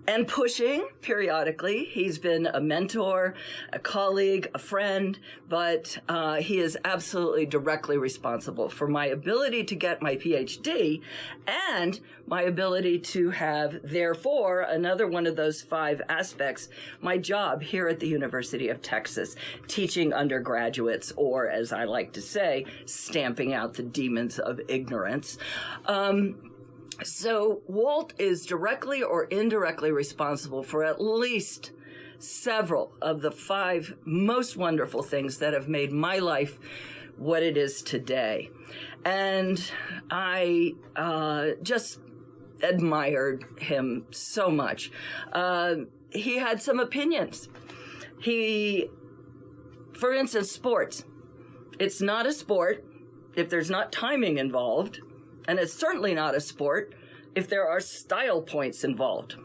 [SPEAKER 6] and pushing periodically. He's been a mentor, a colleague, a friend, but he is absolutely directly responsible for my ability to get my PhD and my ability to have, therefore, another one of those 5 aspects, my job here at the University of Texas, teaching undergraduates, or as I like to say, stamping out the demons of ignorance. So Walt is directly or indirectly responsible for at least several of the 5 most wonderful things that have made my life what it is today. And I just admired him so much. He had some opinions. For instance, sports. It's not a sport if there's not timing involved. And it's certainly not a sport if there are style points involved.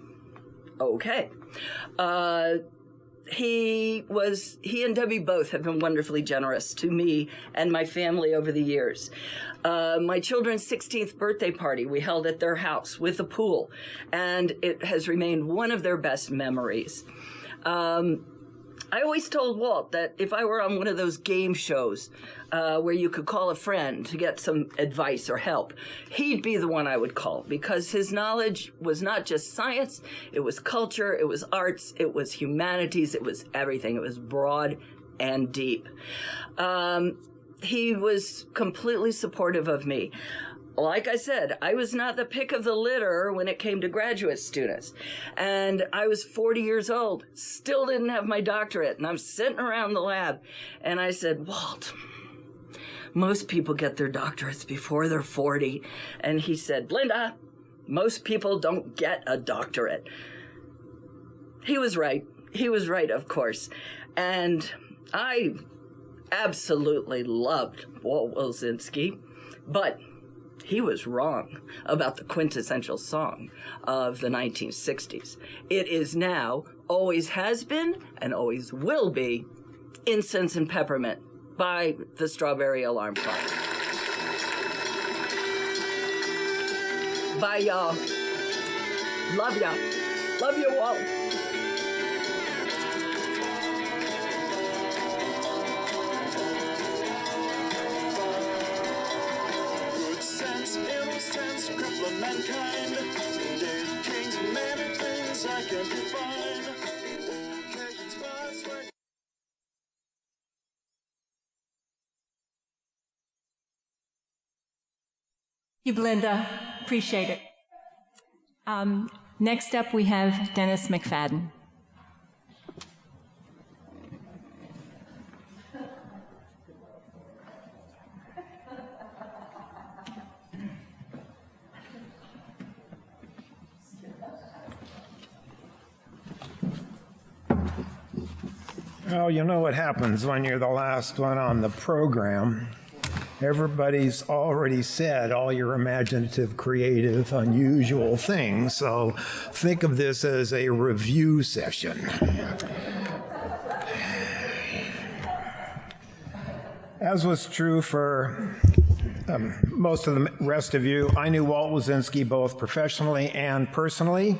[SPEAKER 6] Okay. He and Debbie both have been wonderfully generous to me and my family over the years. My children's 16th birthday party we held at their house with a pool, and it has remained one of their best memories. I always told Walt that if I were on one of those game shows where you could call a friend to get some advice or help, he'd be the one I would call, because his knowledge was not just science, it was culture, it was arts, it was humanities, it was everything. It was broad and deep. He was completely supportive of me. Like I said, I was not the pick of the litter when it came to graduate students. And I was 40 years old, still didn't have my doctorate. And I'm sitting around the lab. And I said, Walt, most people get their doctorates before they're 40. And he said, Linda, most people don't get a doctorate. He was right. He was right, of course. And I absolutely loved Walt Wilczynski. But he was wrong about the quintessential song of the 1960s. It is now, always has been, and always will be, Incense and Peppermint by the Strawberry Alarm Clock. Bye, y'all. Love ya. Love you, Walt. Mankind, dead kings, many things I can define.
[SPEAKER 1] Thank you, Belinda. Appreciate it. Next up, we have Dennis McFadden.
[SPEAKER 7] Well, you know what happens when you're the last one on the program. Everybody's already said all your imaginative, creative, unusual things, so think of this as a review session. As was true for most of the rest of you, I knew Walt Wilczynski both professionally and personally.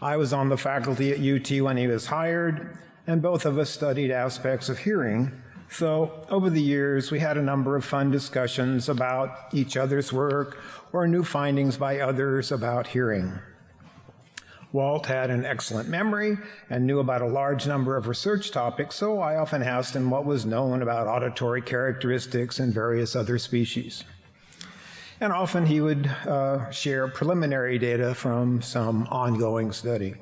[SPEAKER 7] I was on the faculty at UT when he was hired, and both of us studied aspects of hearing. So over the years, we had a number of fun discussions about each other's work or new findings by others about hearing. Walt had an excellent memory and knew about a large number of research topics, so I often asked him what was known about auditory characteristics in various other species. And often he would share preliminary data from some ongoing study.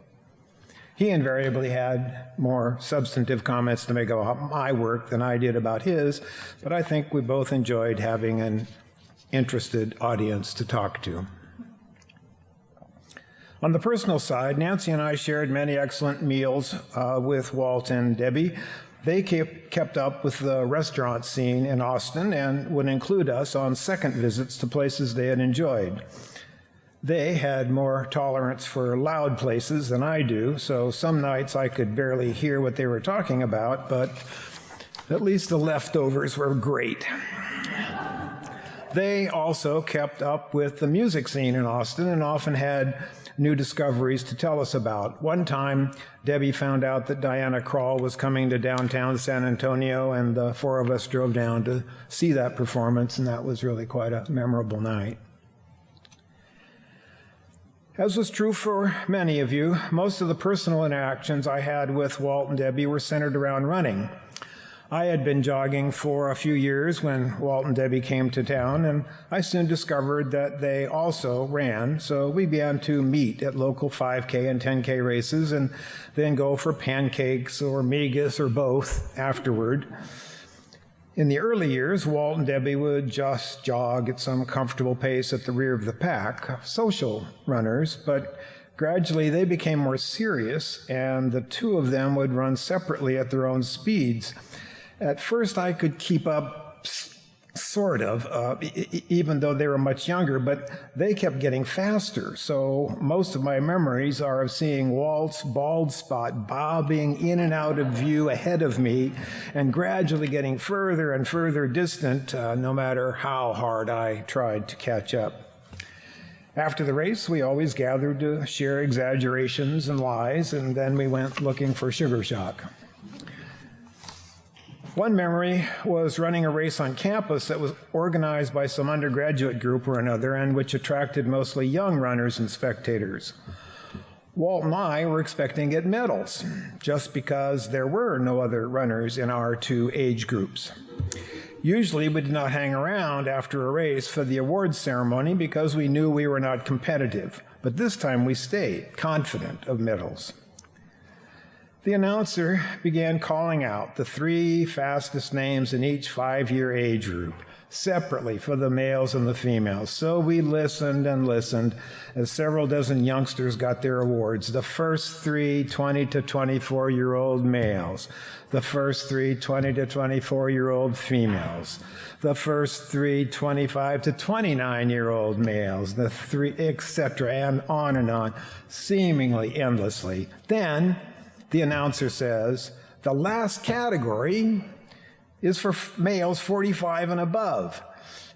[SPEAKER 7] He invariably had more substantive comments to make about my work than I did about his, but I think we both enjoyed having an interested audience to talk to. On the personal side, Nancy and I shared many excellent meals with Walt and Debbie. They kept up with the restaurant scene in Austin and would include us on second visits to places they had enjoyed. They had more tolerance for loud places than I do, so some nights I could barely hear what they were talking about, but at least the leftovers were great. they also kept up with the music scene in Austin and often had new discoveries to tell us about. One time, Debbie found out that Diana Krall was coming to downtown San Antonio, and the four of us drove down to see that performance, and that was really quite a memorable night. As was true for many of you, most of the personal interactions I had with Walt and Debbie were centered around running. I had been jogging for a few years when Walt and Debbie came to town, and I soon discovered that they also ran, so we began to meet at local 5K and 10K races and then go for pancakes or migas or both afterward. In the early years, Walt and Debbie would just jog at some comfortable pace at the rear of the pack, social runners, but gradually they became more serious, and the two of them would run separately at their own speeds. At first, I could keep up, sort of, even though they were much younger, but they kept getting faster. So most of my memories are of seeing Walt's bald spot bobbing in and out of view ahead of me and gradually getting further and further distant, no matter how hard I tried to catch up. After the race, we always gathered to share exaggerations and lies, and then we went looking for sugar shock. One memory was running a race on campus that was organized by some undergraduate group or another and which attracted mostly young runners and spectators. Walt and I were expecting to get medals just because there were no other runners in our two age groups. Usually we did not hang around after a race for the awards ceremony because we knew we were not competitive, but this time we stayed, confident of medals. The announcer began calling out the 3 fastest names in each 5-year age group, separately for the males and the females. So we listened and listened as several dozen youngsters got their awards. The first 3 20 to 24-year-old males, the first 3 20 to 24-year-old females, the first 3 25 to 29-year-old males, the 3, etc., and on, seemingly endlessly. Then the announcer says, the last category is for males 45 and above.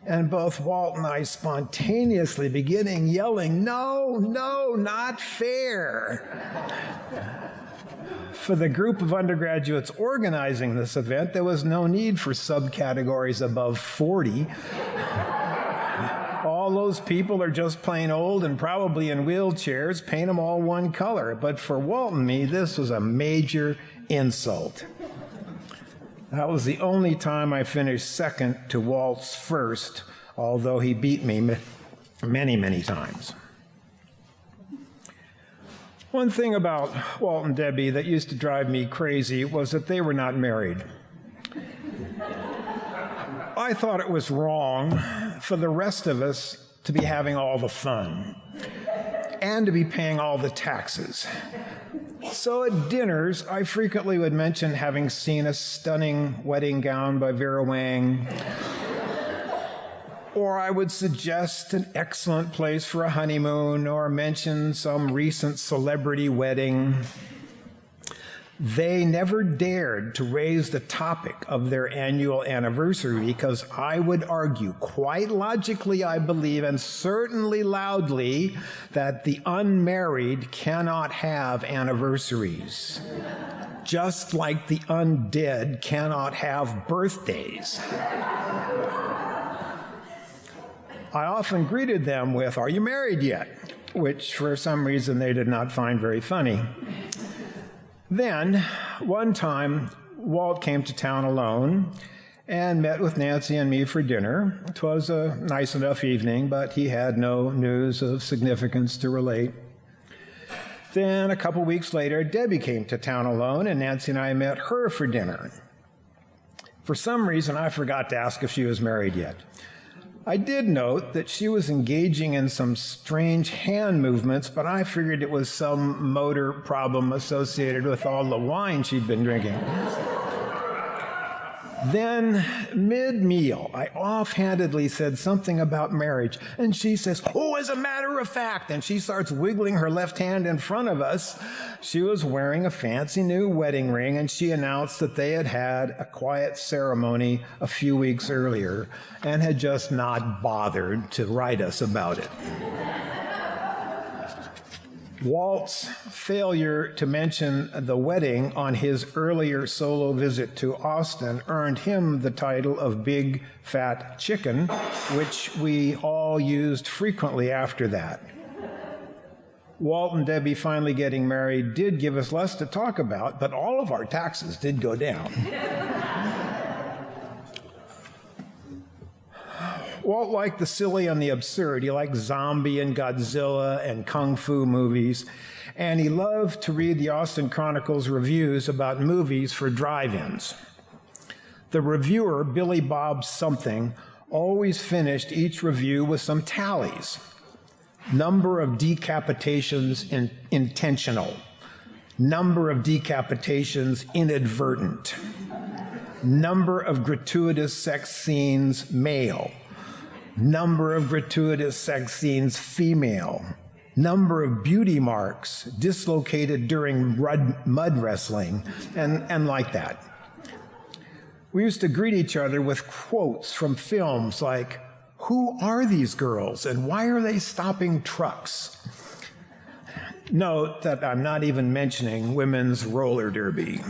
[SPEAKER 7] And both Walt and I spontaneously beginning yelling, no, not fair. For the group of undergraduates organizing this event, there was no need for subcategories above 40. All those people are just plain old and probably in wheelchairs. Paint them all one color. But for Walt and me, this was a major insult. That was the only time I finished second to Walt's first, although he beat me many, many times. One thing about Walt and Debbie that used to drive me crazy was that they were not married. I thought it was wrong for the rest of us to be having all the fun and to be paying all the taxes. So at dinners, I frequently would mention having seen a stunning wedding gown by Vera Wang, or I would suggest an excellent place for a honeymoon or mention some recent celebrity wedding. They never dared to raise the topic of their annual anniversary because I would argue, quite logically I believe, and certainly loudly, that the unmarried cannot have anniversaries, just like the undead cannot have birthdays. I often greeted them with, "Are you married yet?" which for some reason they did not find very funny. Then, one time, Walt came to town alone and met with Nancy and me for dinner. It was a nice enough evening, but he had no news of significance to relate. Then, a couple weeks later, Debbie came to town alone, and Nancy and I met her for dinner. For some reason, I forgot to ask if she was married yet. I did note that she was engaging in some strange hand movements, but I figured it was some motor problem associated with all the wine she'd been drinking. Then, mid-meal, I offhandedly said something about marriage, and she says, "Oh, as a matter of fact," and she starts wiggling her left hand in front of us. She was wearing a fancy new wedding ring, and she announced that they had had a quiet ceremony a few weeks earlier and had just not bothered to write us about it. Walt's failure to mention the wedding on his earlier solo visit to Austin earned him the title of Big Fat Chicken, which we all used frequently after that. Walt and Debbie finally getting married did give us less to talk about, but all of our taxes did go down. Walt liked the silly and the absurd. He liked zombie and Godzilla and kung fu movies. And he loved to read the Austin Chronicle's reviews about movies for drive-ins. The reviewer, Billy Bob Something, always finished each review with some tallies. Number of decapitations intentional. Number of decapitations inadvertent. Number of gratuitous sex scenes male. Number of gratuitous sex scenes female. Number of beauty marks dislocated during mud wrestling, and like that. We used to greet each other with quotes from films like, "Who are these girls and why are they stopping trucks?" Note that I'm not even mentioning women's roller derby.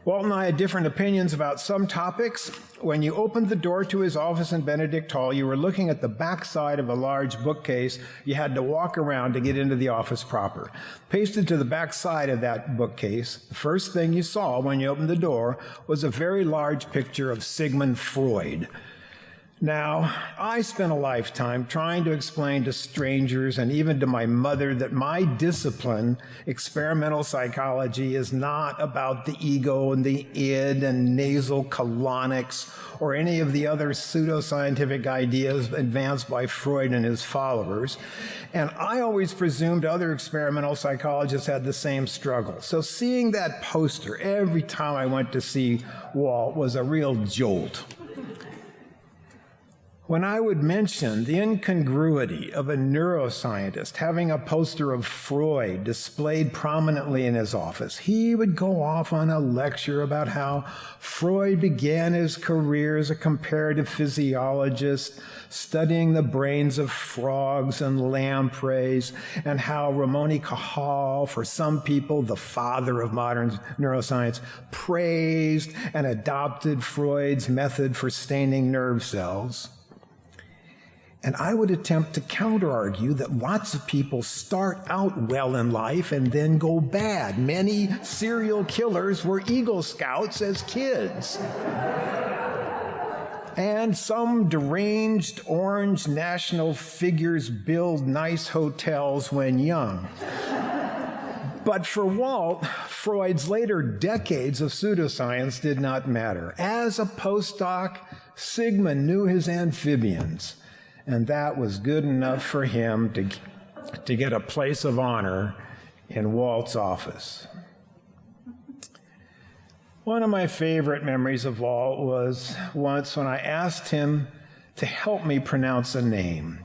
[SPEAKER 7] Walt and I had different opinions about some topics. When you opened the door to his office in Benedict Hall, you were looking at the backside of a large bookcase. You had to walk around to get into the office proper. Pasted to the backside of that bookcase, the first thing you saw when you opened the door was a very large picture of Sigmund Freud. Now, I spent a lifetime trying to explain to strangers and even to my mother that my discipline, experimental psychology, is not about the ego and the id and nasal colonics or any of the other pseudoscientific ideas advanced by Freud and his followers. And I always presumed other experimental psychologists had the same struggle. So seeing that poster every time I went to see Walt was a real jolt. When I would mention the incongruity of a neuroscientist having a poster of Freud displayed prominently in his office, he would go off on a lecture about how Freud began his career as a comparative physiologist, studying the brains of frogs and lampreys, and how Ramon Cajal, for some people the father of modern neuroscience, praised and adopted Freud's method for staining nerve cells. And I would attempt to counter-argue that lots of people start out well in life and then go bad. Many serial killers were Eagle Scouts as kids. And some deranged orange national figures build nice hotels when young. But for Walt, Freud's later decades of pseudoscience did not matter. As a postdoc, Sigmund knew his amphibians. And that was good enough for him to get a place of honor in Walt's office. One of my favorite memories of Walt was once when I asked him to help me pronounce a name.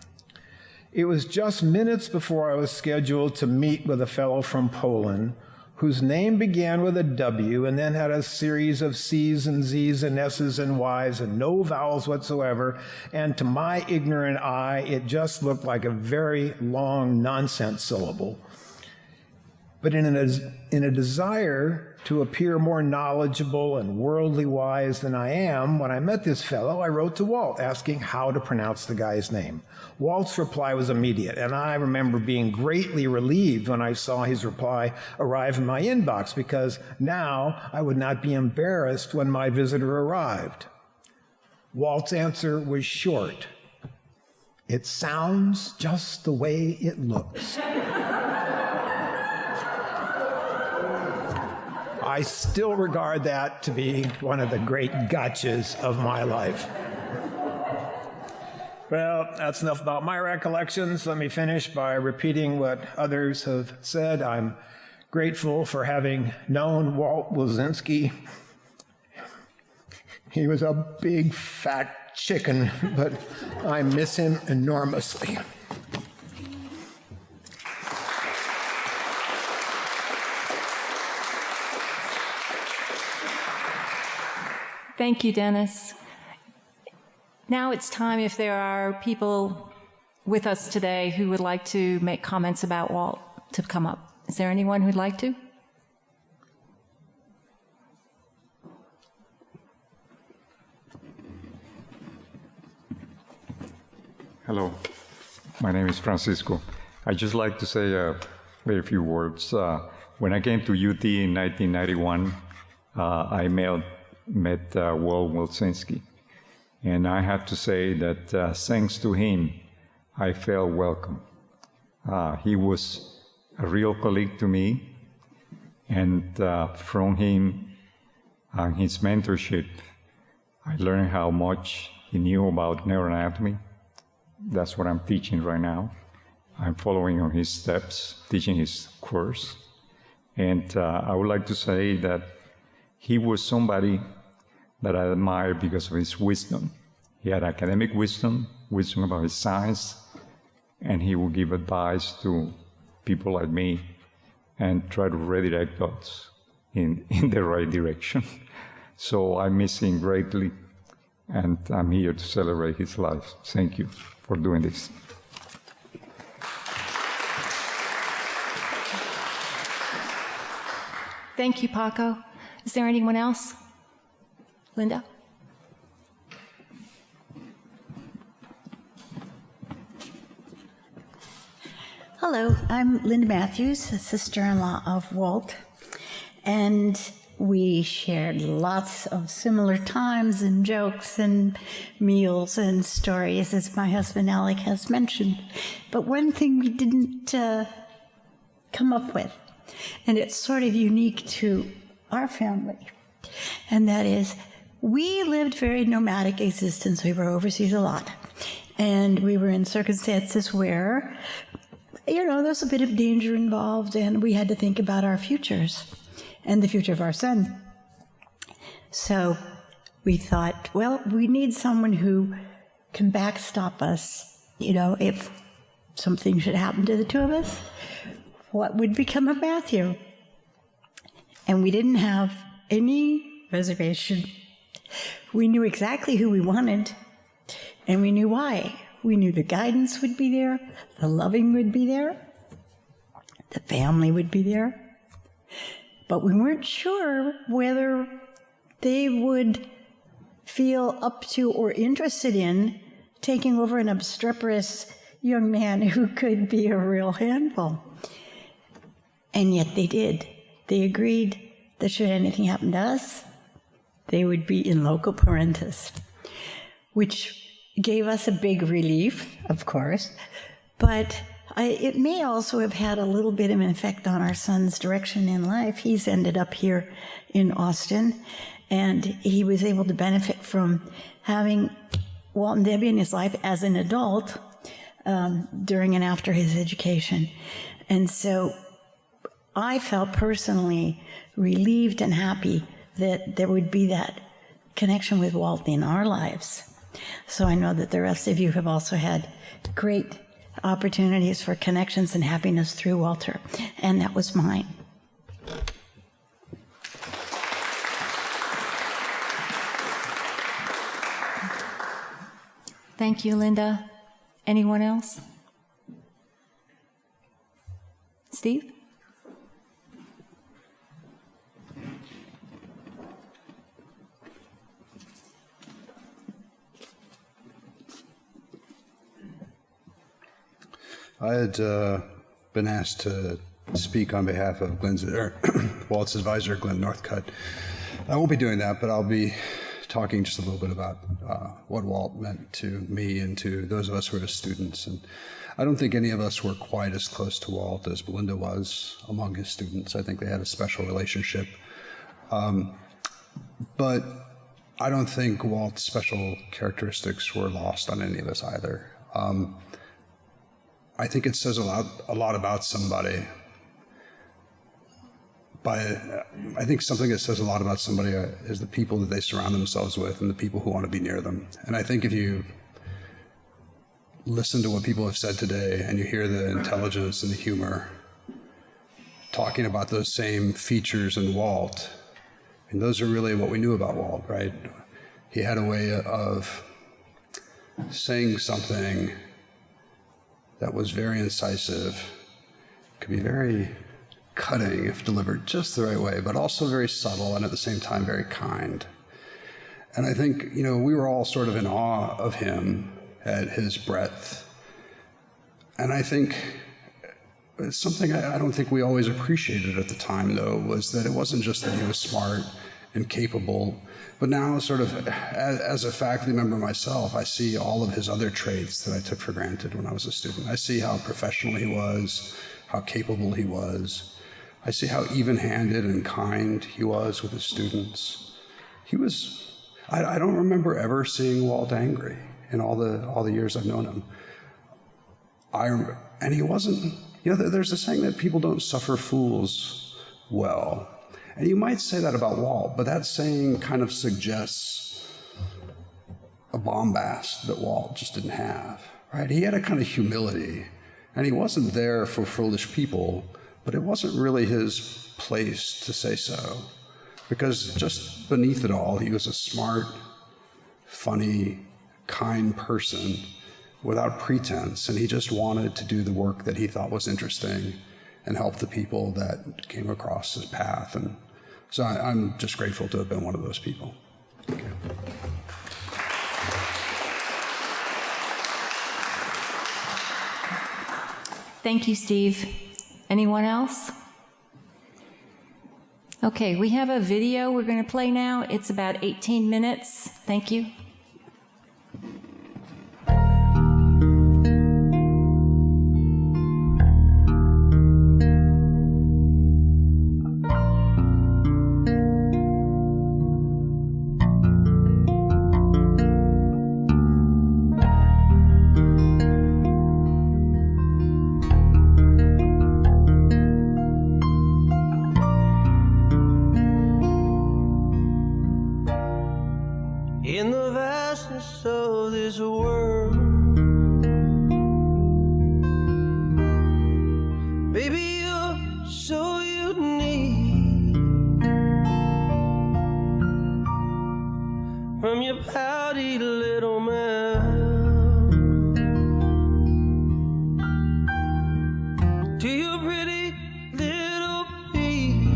[SPEAKER 7] It was just minutes before I was scheduled to meet with a fellow from Poland whose name began with a W and then had a series of C's and Z's and S's and Y's and no vowels whatsoever. And to my ignorant eye, it just looked like a very long nonsense syllable. But in a desire to appear more knowledgeable and worldly wise than I am, when I met this fellow, I wrote to Walt asking how to pronounce the guy's name. Walt's reply was immediate, and I remember being greatly relieved when I saw his reply arrive in my inbox, because now I would not be embarrassed when my visitor arrived. Walt's answer was short. It sounds just the way it looks. I still regard that to be one of the great gotchas of my life. Well, that's enough about my recollections. Let me finish by repeating what others have said. I'm grateful for having known Walt Wilczynski He was a big, fat chicken, but I miss him enormously.
[SPEAKER 1] Thank you, Dennis. Now it's time, if there are people with us today who would like to make comments about Walt, to come up. Is there anyone who'd like to?
[SPEAKER 8] Hello, my name is Francisco. I'd just like to say a very few words. When I came to UT in 1991, I met Walt Wilczynski. And I have to say that thanks to him, I felt welcome. He was a real colleague to me, and from him and his mentorship, I learned how much he knew about neuroanatomy. That's what I'm teaching right now. I'm following on his steps, teaching his course. And I would like to say that he was somebody that I admire because of his wisdom. He had academic wisdom, wisdom about his science, and he would give advice to people like me and try to redirect us in the right direction. So I miss him greatly, and I'm here to celebrate his life. Thank you for doing this.
[SPEAKER 1] Thank you, Paco. Is there anyone else? Linda?
[SPEAKER 9] Hello, I'm Linda Matthews, the sister-in-law of Walt, and we shared lots of similar times and jokes and meals and stories, as my husband Alec has mentioned. But one thing we didn't come up with, and it's sort of unique to our family, and that is we lived very nomadic existence. We were overseas a lot, and we were in circumstances where, you know, there's a bit of danger involved, and we had to think about our futures and the future of our son. So we thought, well, we need someone who can backstop us. You know, if something should happen to the two of us, what would become of Matthew? And we didn't have any reservation. We knew exactly who we wanted, and we knew why. We knew the guidance would be there, the loving would be there, the family would be there. But we weren't sure whether they would feel up to or interested in taking over an obstreperous young man who could be a real handful. And yet they did. They agreed that should anything happen to us, they would be in loco parentis, which gave us a big relief, of course, but it may also have had a little bit of an effect on our son's direction in life. He's ended up here in Austin, and he was able to benefit from having Walt and Debbie in his life as an adult during and after his education. And so I felt personally relieved and happy that there would be that connection with Walt in our lives. So I know that the rest of you have also had great opportunities for connections and happiness through Walter, and that was mine.
[SPEAKER 1] Thank you, Linda. Anyone else? Steve?
[SPEAKER 10] I had been asked to speak on behalf of Walt's advisor, Glenn Northcutt. I won't be doing that, but I'll be talking just a little bit about what Walt meant to me and to those of us who were his students. And I don't think any of us were quite as close to Walt as Belinda was among his students. I think they had a special relationship. But I don't think Walt's special characteristics were lost on any of us either. I think it says a lot about somebody I think something that says a lot about somebody is the people that they surround themselves with and the people who want to be near them. And I think if you listen to what people have said today and you hear the intelligence and the humor talking about those same features in Walt, and those are really what we knew about Walt, right? He had a way of saying something that was very incisive, could be very cutting if delivered just the right way, but also very subtle and at the same time very kind. And I think, you know, we were all sort of in awe of him at his breadth. And I think something I don't think we always appreciated at the time, though, was that it wasn't just that he was smart and capable, but now sort of as a faculty member myself, I see all of his other traits that I took for granted when I was a student. I see how professional he was, how capable he was. I see how even-handed and kind he was with his students. He was, I don't remember ever seeing Walt angry in all the years I've known him. And he wasn't, you know, there's a saying that people don't suffer fools well. And you might say that about Walt, but that saying kind of suggests a bombast that Walt just didn't have, right? He had a kind of humility, and he wasn't there for foolish people, but it wasn't really his place to say so, because just beneath it all, he was a smart, funny, kind person without pretense, and he just wanted to do the work that he thought was interesting and help the people that came across his path. And so I'm just grateful to have been one of those people. Thank you.
[SPEAKER 1] Thank you, Steve. Anyone else? Okay, we have a video we're going to play now. It's about 18 minutes. Thank you.
[SPEAKER 11] In the vastness of this world, baby, you're so unique. From your pouty little mouth to your pretty little feet,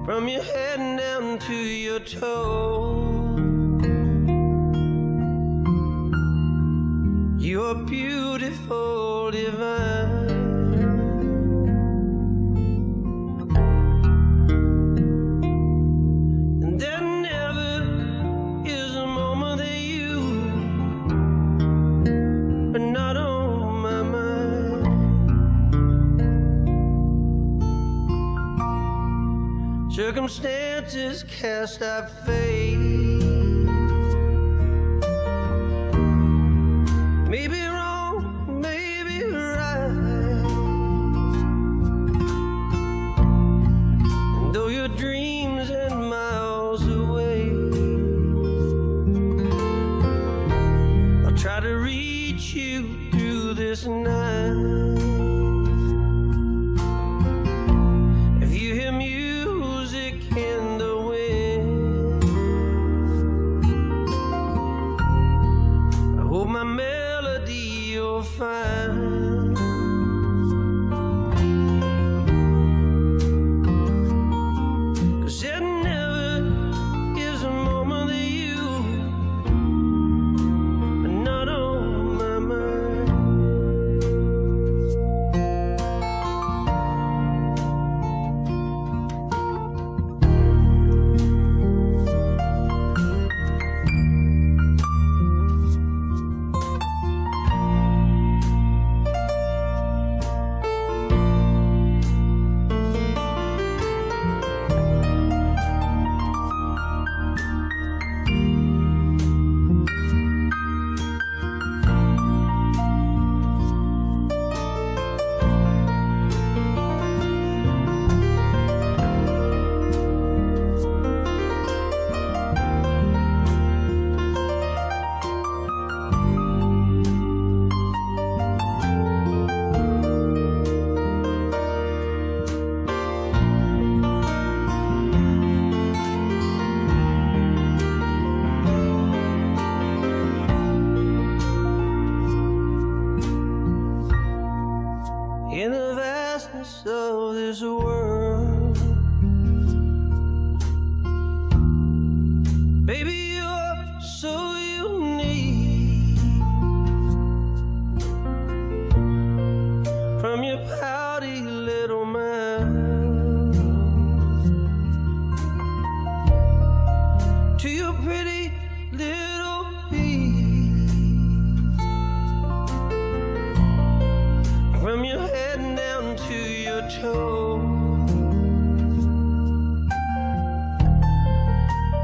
[SPEAKER 11] from your head down to your toe, you're beautiful, divine. And there never is a moment that you are not on my mind. Circumstances cast our fate, maybe wrong, maybe right. And though your dreams are miles away, I'll try to reach you through this night. If you hear music in the wind, I hope my melody you'll find. 'Cause there never is a moment that you are not on my mind. this world. Baby, you're so unique. From your pouty little mouth to your pretty little feet, from your head down to your toes,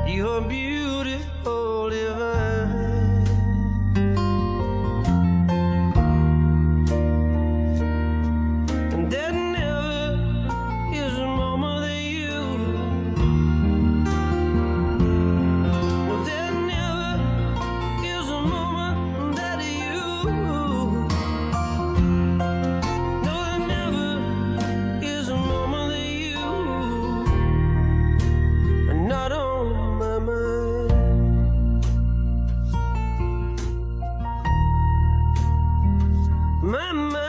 [SPEAKER 11] you're beautiful, divine. And there never is a moment that you, well, there never is a moment that you, no, there never is a moment that you are not on my mind. My mind.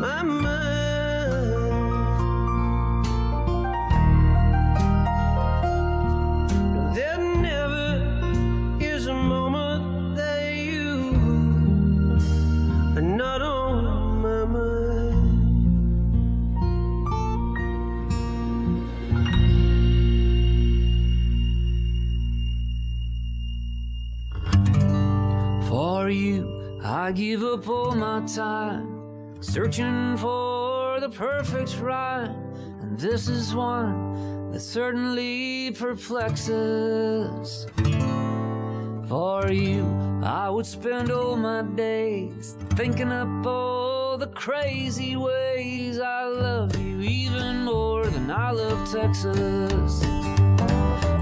[SPEAKER 11] My mind. There never is a moment that you are not on my mind.
[SPEAKER 12] For you, I give up all my time, searching for the perfect rhyme. And this is one that certainly perplexes. For you, I would spend all my days thinking up all the crazy ways I love you even more than I love Texas.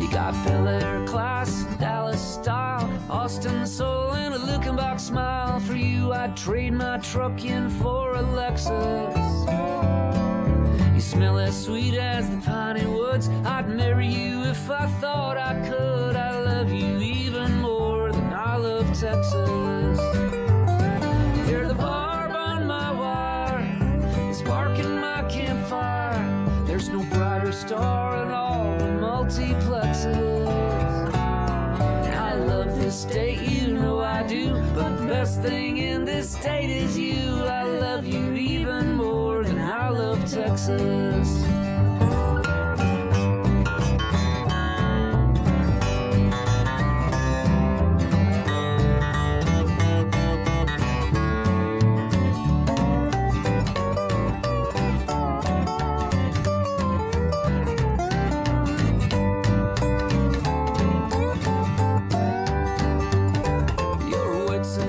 [SPEAKER 12] You got Bel Air class, Dallas style, Austin soul, and a Luckenbach smile. For you, I'd trade my truck in for a Lexus. You smell as sweet as the piney woods. I'd marry you if I thought I could. I love you even more than I love Texas. You're the barb on my wire, the spark in my campfire. There's no brighter star in all the multiplexes. I love this state, you know I do, but the best thing in this state is you. I love you even more than I love Texas.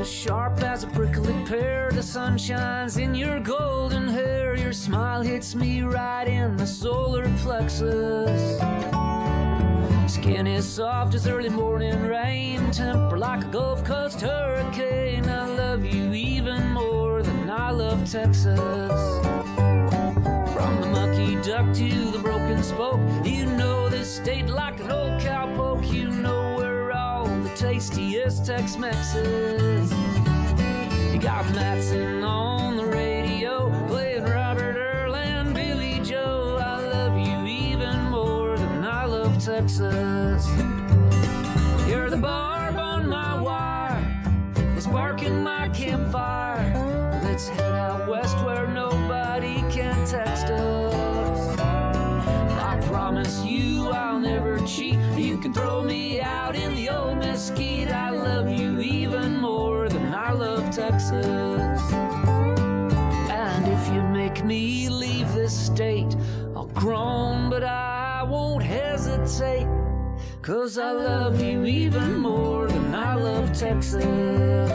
[SPEAKER 12] Sharp as a prickly pear, the sun shines in your golden hair. Your smile hits me right in the solar plexus. Skin is soft as early morning rain, temper like a Gulf Coast hurricane. I love you even more than I love Texas. From the mucky duck to the broken spoke, you know this state like an old cowpoke. You know we're all the tastiest Tex-Mexes. You got Matson on the radio, playing Robert Earl and Billy Joe. I love you even more than I love Texas. You're the barb on my wire, the spark in my campfire. Let's head out west where nobody can text us. I promise you I'll never cheat. You can throw me out in the old mesquite. I love you even more than I love Texas. And if you make me leave this state, I'll groan, but I won't hesitate. 'Cause I love you even more than I love Texas.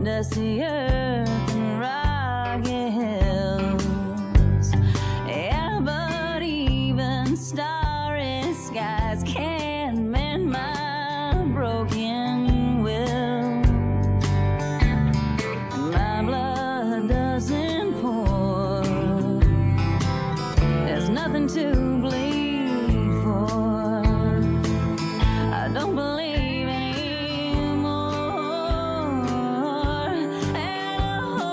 [SPEAKER 12] dusty earth and rocky hills. Yeah, but even starry skies can't mend my broken will. My blood doesn't pour. There's nothing to bleed for. I don't believe anymore. And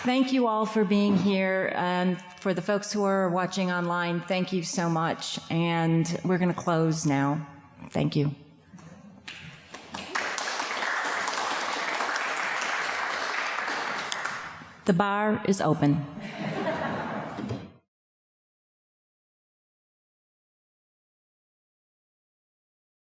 [SPEAKER 1] Thank you all for being here, and for the folks who are watching online, thank you so much. And we're going to close now. Thank you. The bar is open.